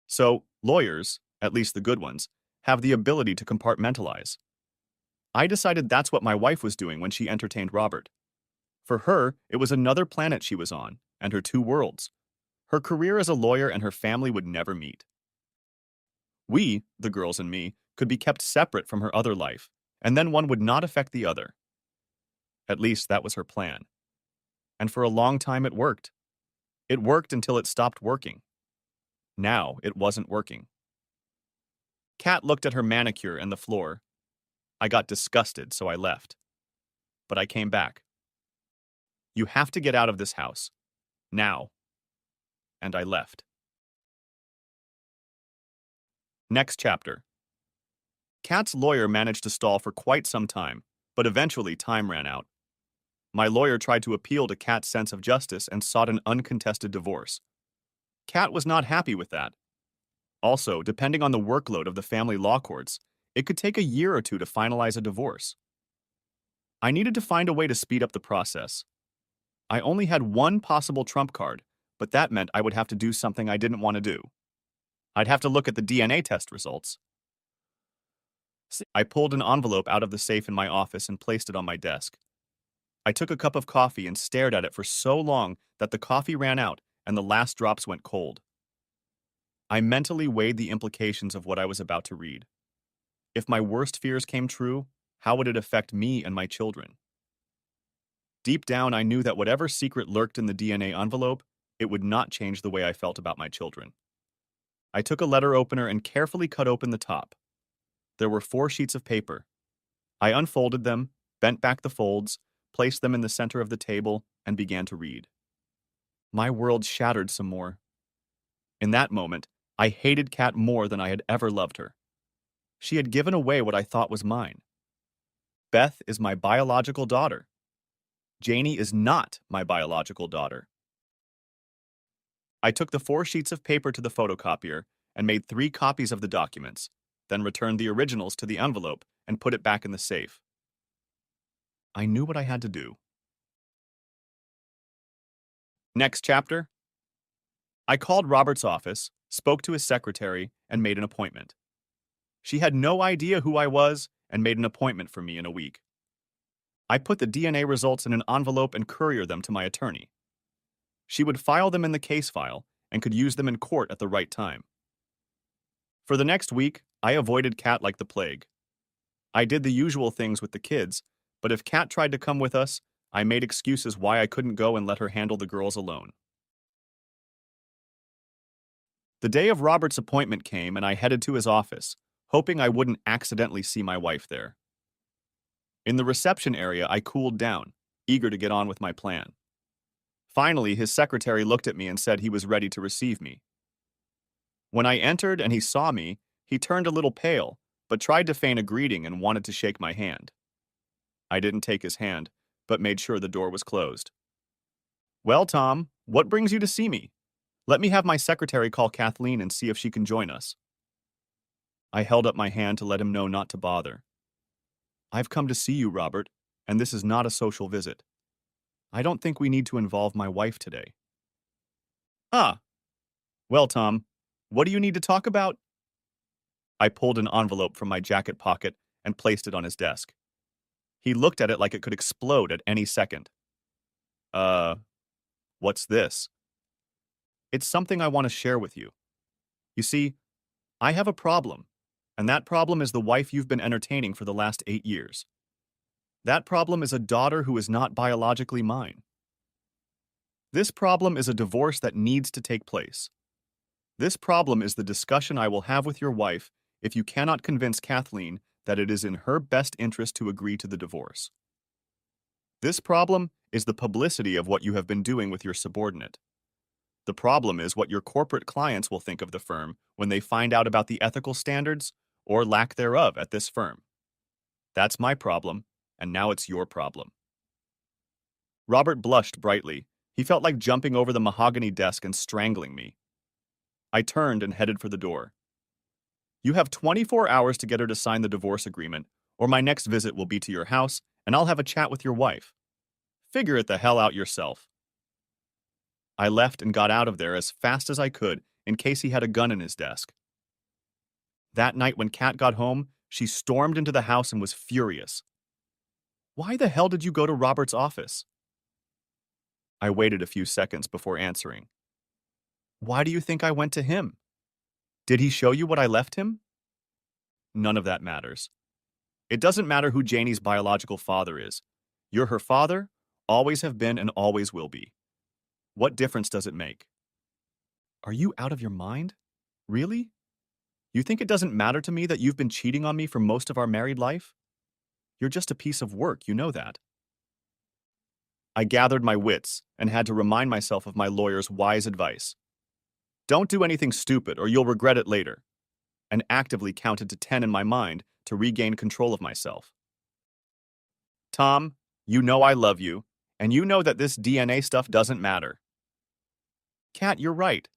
Speaker 1: So, lawyers, at least the good ones, have the ability to compartmentalize. I decided that's what my wife was doing when she entertained Robert. For her, it was another planet she was on, and her two worlds. Her career as a lawyer and her family would never meet. We, the girls and me, could be kept separate from her other life, and then one would not affect the other. At least that was her plan. And for a long time it worked. It worked until it stopped working. Now it wasn't working. Kat looked at her manicure and the floor. I got disgusted, so I left. But I came back. You have to get out of this house. Now. And I left. Next chapter. Kat's lawyer managed to stall for quite some time, but eventually time ran out. My lawyer tried to appeal to Kat's sense of justice and sought an uncontested divorce. Kat was not happy with that. Also, depending on the workload of the family law courts, it could take a year or two to finalize a divorce. I needed to find a way to speed up the process. I only had one possible trump card, but that meant I would have to do something I didn't want to do. I'd have to look at the DNA test results. I pulled an envelope out of the safe in my office and placed it on my desk. I took a cup of coffee and stared at it for so long that the coffee ran out and the last drops went cold. I mentally weighed the implications of what I was about to read. If my worst fears came true, how would it affect me and my children? Deep down, I knew that whatever secret lurked in the DNA envelope, it would not change the way I felt about my children. I took a letter opener and carefully cut open the top. There were 4 sheets of paper. I unfolded them, bent back the folds, placed them in the center of the table, and began to read. My world shattered some more. In that moment, I hated Kat more than I had ever loved her. She had given away what I thought was mine. Beth is my biological daughter. Janie is not my biological daughter. I took the 4 sheets of paper to the photocopier and made 3 copies of the documents, then returned the originals to the envelope and put it back in the safe. I knew what I had to do. Next chapter. I called Robert's office, spoke to his secretary, and made an appointment. She had no idea who I was and made an appointment for me in a week. I put the DNA results in an envelope and couriered them to my attorney. She would file them in the case file and could use them in court at the right time. For the next week, I avoided Kat like the plague. I did the usual things with the kids, but if Kat tried to come with us, I made excuses why I couldn't go and let her handle the girls alone. The day of Robert's appointment came and I headed to his office, hoping I wouldn't accidentally see my wife there. In the reception area, I cooled down, eager to get on with my plan. Finally, his secretary looked at me and said he was ready to receive me. When I entered and he saw me, he turned a little pale, but tried to feign a greeting and wanted to shake my hand. I didn't take his hand, but made sure the door was closed. "Well, Tom, what brings you to see me? Let me have my secretary call Kathleen and see if she can join us." I held up my hand to let him know not to bother. "I've come to see you, Robert, and this is not a social visit. I don't think we need to involve my wife today." "Ah, well, Tom, what do you need to talk about?" I pulled an envelope from my jacket pocket and placed it on his desk. He looked at it like it could explode at any second. Uh, what's this?" "It's something I want to share with you. You see, I have a problem, and that problem is the wife you've been entertaining for the last 8 years. That problem is a daughter who is not biologically mine. This problem is a divorce that needs to take place. This problem is the discussion I will have with your wife if you cannot convince Kathleen that it is in her best interest to agree to the divorce. This problem is the publicity of what you have been doing with your subordinate. The problem is what your corporate clients will think of the firm when they find out about the ethical standards or lack thereof at this firm. That's my problem, and now it's your problem." Robert blushed brightly. He felt like jumping over the mahogany desk and strangling me. I turned and headed for the door. "You have 24 hours to get her to sign the divorce agreement, or my next visit will be to your house, and I'll have a chat with your wife. Figure it the hell out yourself." I left and got out of there as fast as I could in case he had a gun in his desk. That night when Kat got home, she stormed into the house and was furious. "Why the hell did you go to Robert's office?" I waited a few seconds before answering. Why do you think I went to him? Did he show you what I left him? None of that matters. It doesn't matter who Janie's biological father is. You're her father, always have been, and always will be. What difference does it make? Are you out of your mind? Really? You think it doesn't matter to me that you've been cheating on me for most of our married life? You're just a piece of work, you know that. I gathered my wits and had to remind myself of my lawyer's wise advice. Don't do anything stupid or you'll regret it later, and actively counted to 10 in my mind to regain control of myself. Tom, you know I love you, and you know that this DNA stuff doesn't matter. Kat, you're right.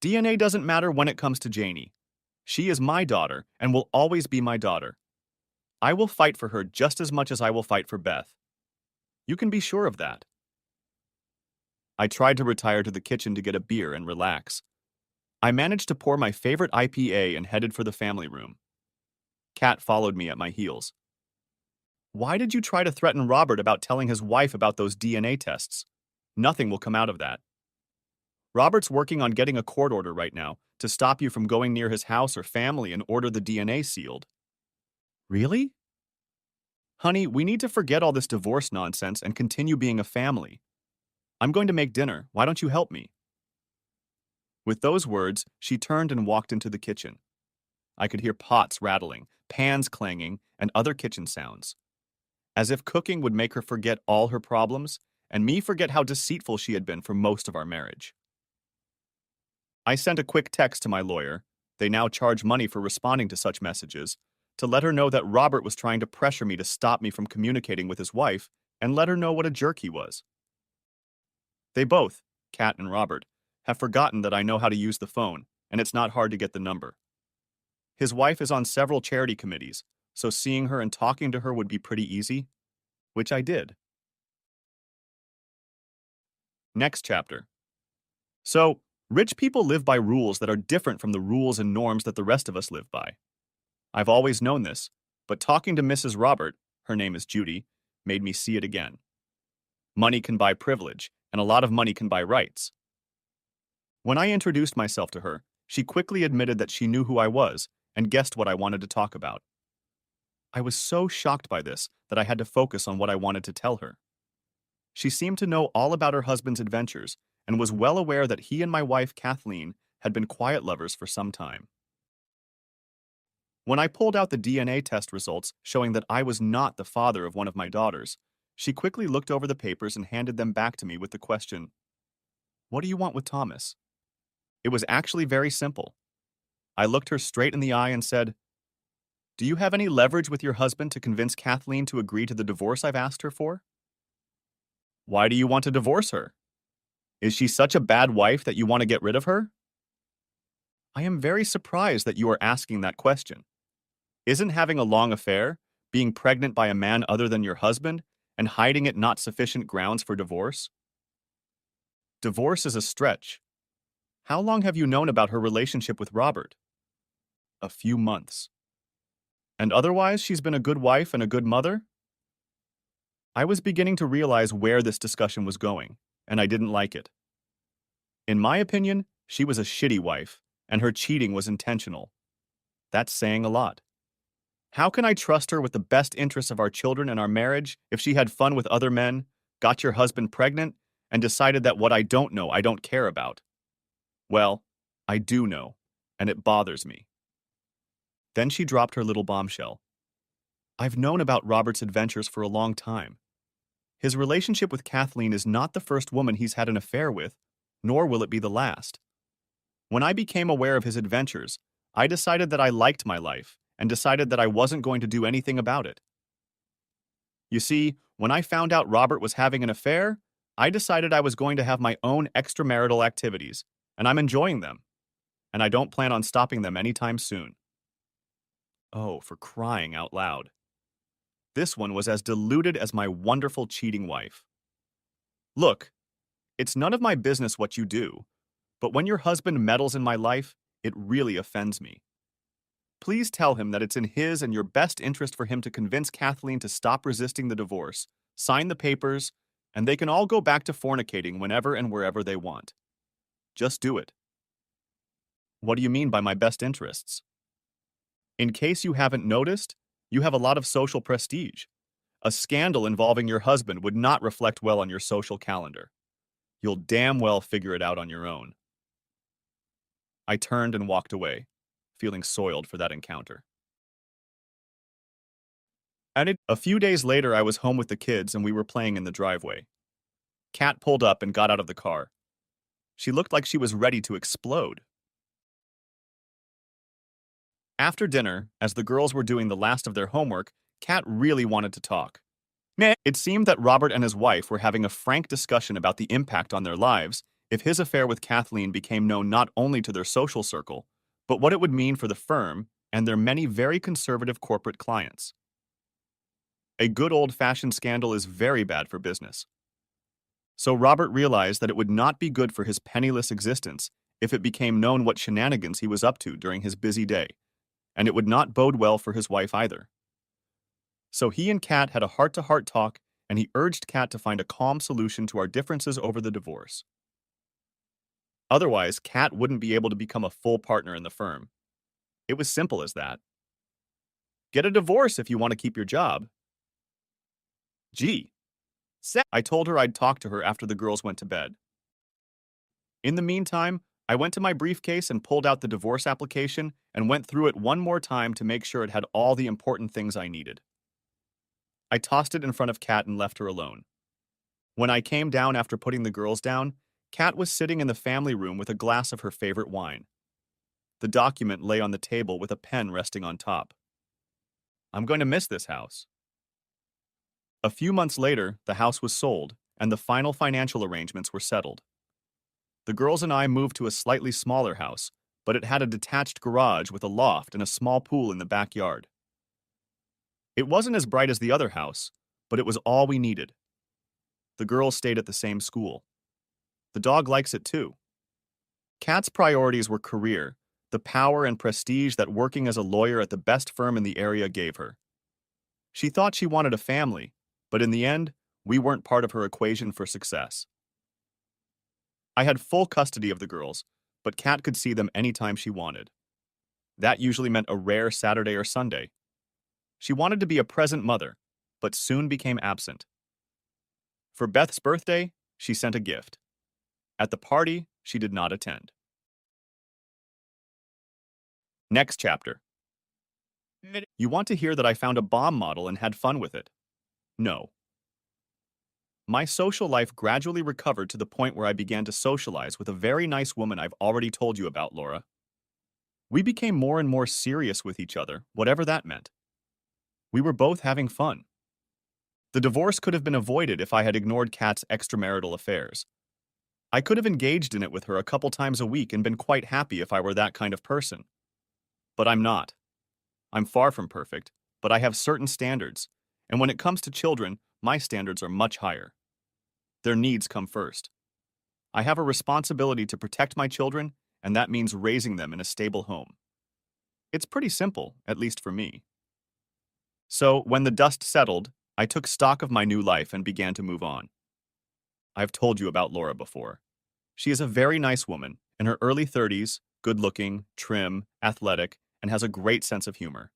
Speaker 1: DNA doesn't matter when it comes to Janie. She is my daughter and will always be my daughter. I will fight for her just as much as I will fight for Beth. You can be sure of that. I tried to retire to the kitchen to get a beer and relax. I managed to pour my favorite IPA and headed for the family room. Kat followed me at my heels. Why did you try to threaten Robert about telling his wife about those DNA tests? Nothing will come out of that. Robert's working on getting a court order right now to stop you from going near his house or family and order the DNA sealed. Really? Honey, we need to forget all this divorce nonsense and continue being a family. I'm going to make dinner. Why don't you help me? With those words, she turned and walked into the kitchen. I could hear pots rattling, pans clanging, and other kitchen sounds. As if cooking would make her forget all her problems, and me forget how deceitful she had been for most of our marriage. I sent a quick text to my lawyer, they now charge money for responding to such messages, to let her know that Robert was trying to pressure me to stop me from communicating with his wife, and let her know what a jerk he was. They both, Kat and Robert, have forgotten that I know how to use the phone, and it's not hard to get the number. His wife is on several charity committees, so seeing her and talking to her would be pretty easy, which I did. Next chapter. So, rich people live by rules that are different from the rules and norms that the rest of us live by. I've always known this, but talking to Mrs. Robert, her name is Judy, made me see it again. Money can buy privilege, and a lot of money can buy rights. When I introduced myself to her, she quickly admitted that she knew who I was and guessed what I wanted to talk about. I was so shocked by this that I had to focus on what I wanted to tell her. She seemed to know all about her husband's adventures and was well aware that he and my wife, Kathleen, had been quiet lovers for some time. When I pulled out the DNA test results showing that I was not the father of one of my daughters, she quickly looked over the papers and handed them back to me with the question, "What do you want with Thomas?" It was actually very simple. I looked her straight in the eye and said, "Do you have any leverage with your husband to convince Kathleen to agree to the divorce I've asked her for?" "Why do you want to divorce her? Is she such a bad wife that you want to get rid of her?" I am very surprised that you are asking that question. Isn't having a long affair, being pregnant by a man other than your husband, and hiding it not sufficient grounds for divorce? Divorce is a stretch. How long have you known about her relationship with Robert? A few months. And otherwise, she's been a good wife and a good mother? I was beginning to realize where this discussion was going, and I didn't like it. In my opinion, she was a shitty wife, and her cheating was intentional. That's saying a lot. How can I trust her with the best interests of our children and our marriage if she had fun with other men, got your husband pregnant, and decided that what I don't know I don't care about? Well, I do know, and it bothers me. Then she dropped her little bombshell. I've known about Robert's adventures for a long time. His relationship with Kathleen is not the first woman he's had an affair with, nor will it be the last. When I became aware of his adventures, I decided that I liked my life and decided that I wasn't going to do anything about it. You see, when I found out Robert was having an affair, I decided I was going to have my own extramarital activities, and I'm enjoying them, and I don't plan on stopping them anytime soon. Oh, for crying out loud. This one was as deluded as my wonderful cheating wife. Look, it's none of my business what you do, but when your husband meddles in my life, it really offends me. Please tell him that it's in his and your best interest for him to convince Kathleen to stop resisting the divorce, sign the papers, and they can all go back to fornicating whenever and wherever they want. Just do it. What do you mean by my best interests? In case you haven't noticed, you have a lot of social prestige. A scandal involving your husband would not reflect well on your social calendar. You'll damn well figure it out on your own. I turned and walked away, feeling soiled for that encounter. A few days later, I was home with the kids and we were playing in the driveway. Kat pulled up and got out of the car. She looked like she was ready to explode. After dinner, as the girls were doing the last of their homework, Kat really wanted to talk. It seemed that Robert and his wife were having a frank discussion about the impact on their lives if his affair with Kathleen became known not only to their social circle, but what it would mean for the firm and their many very conservative corporate clients. A good old-fashioned scandal is very bad for business. So Robert realized that it would not be good for his penniless existence if it became known what shenanigans he was up to during his busy day, and it would not bode well for his wife either. So he and Kat had a heart-to-heart talk, and he urged Kat to find a calm solution to our differences over the divorce. Otherwise, Kat wouldn't be able to become a full partner in the firm. It was simple as that. Get a divorce if you want to keep your job. Gee. I told her I'd talk to her after the girls went to bed. In the meantime, I went to my briefcase and pulled out the divorce application and went through it one more time to make sure it had all the important things I needed. I tossed it in front of Kat and left her alone. When I came down after putting the girls down, Kat was sitting in the family room with a glass of her favorite wine. The document lay on the table with a pen resting on top. I'm going to miss this house. A few months later, the house was sold, and the final financial arrangements were settled. The girls and I moved to a slightly smaller house, but it had a detached garage with a loft and a small pool in the backyard. It wasn't as bright as the other house, but it was all we needed. The girls stayed at the same school. The dog likes it too. Kat's priorities were career, the power and prestige that working as a lawyer at the best firm in the area gave her. She thought she wanted a family, but in the end, we weren't part of her equation for success. I had full custody of the girls, but Kat could see them anytime she wanted. That usually meant a rare Saturday or Sunday. She wanted to be a present mother, but soon became absent. For Beth's birthday, she sent a gift. At the party, she did not attend. Next chapter. You want to hear that I found a bomb model and had fun with it? No. My social life gradually recovered to the point where I began to socialize with a very nice woman I've already told you about, Laura. We became more and more serious with each other, whatever that meant. We were both having fun. The divorce could have been avoided if I had ignored Kat's extramarital affairs. I could have engaged in it with her a couple times a week and been quite happy if I were that kind of person. But I'm not. I'm far from perfect, but I have certain standards, and when it comes to children, my standards are much higher. Their needs come first. I have a responsibility to protect my children, and that means raising them in a stable home. It's pretty simple, at least for me. So, when the dust settled, I took stock of my new life and began to move on. I've told you about Laura before. She is a very nice woman, in her early 30s, good-looking, trim, athletic, and has a great sense of humor.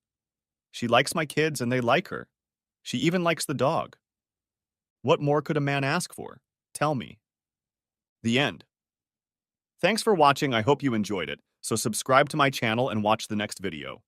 Speaker 1: She likes my kids and they like her. She even likes the dog. What more could a man ask for? Tell me. The end. Thanks for watching. I hope you enjoyed it. So subscribe to my channel and watch the next video.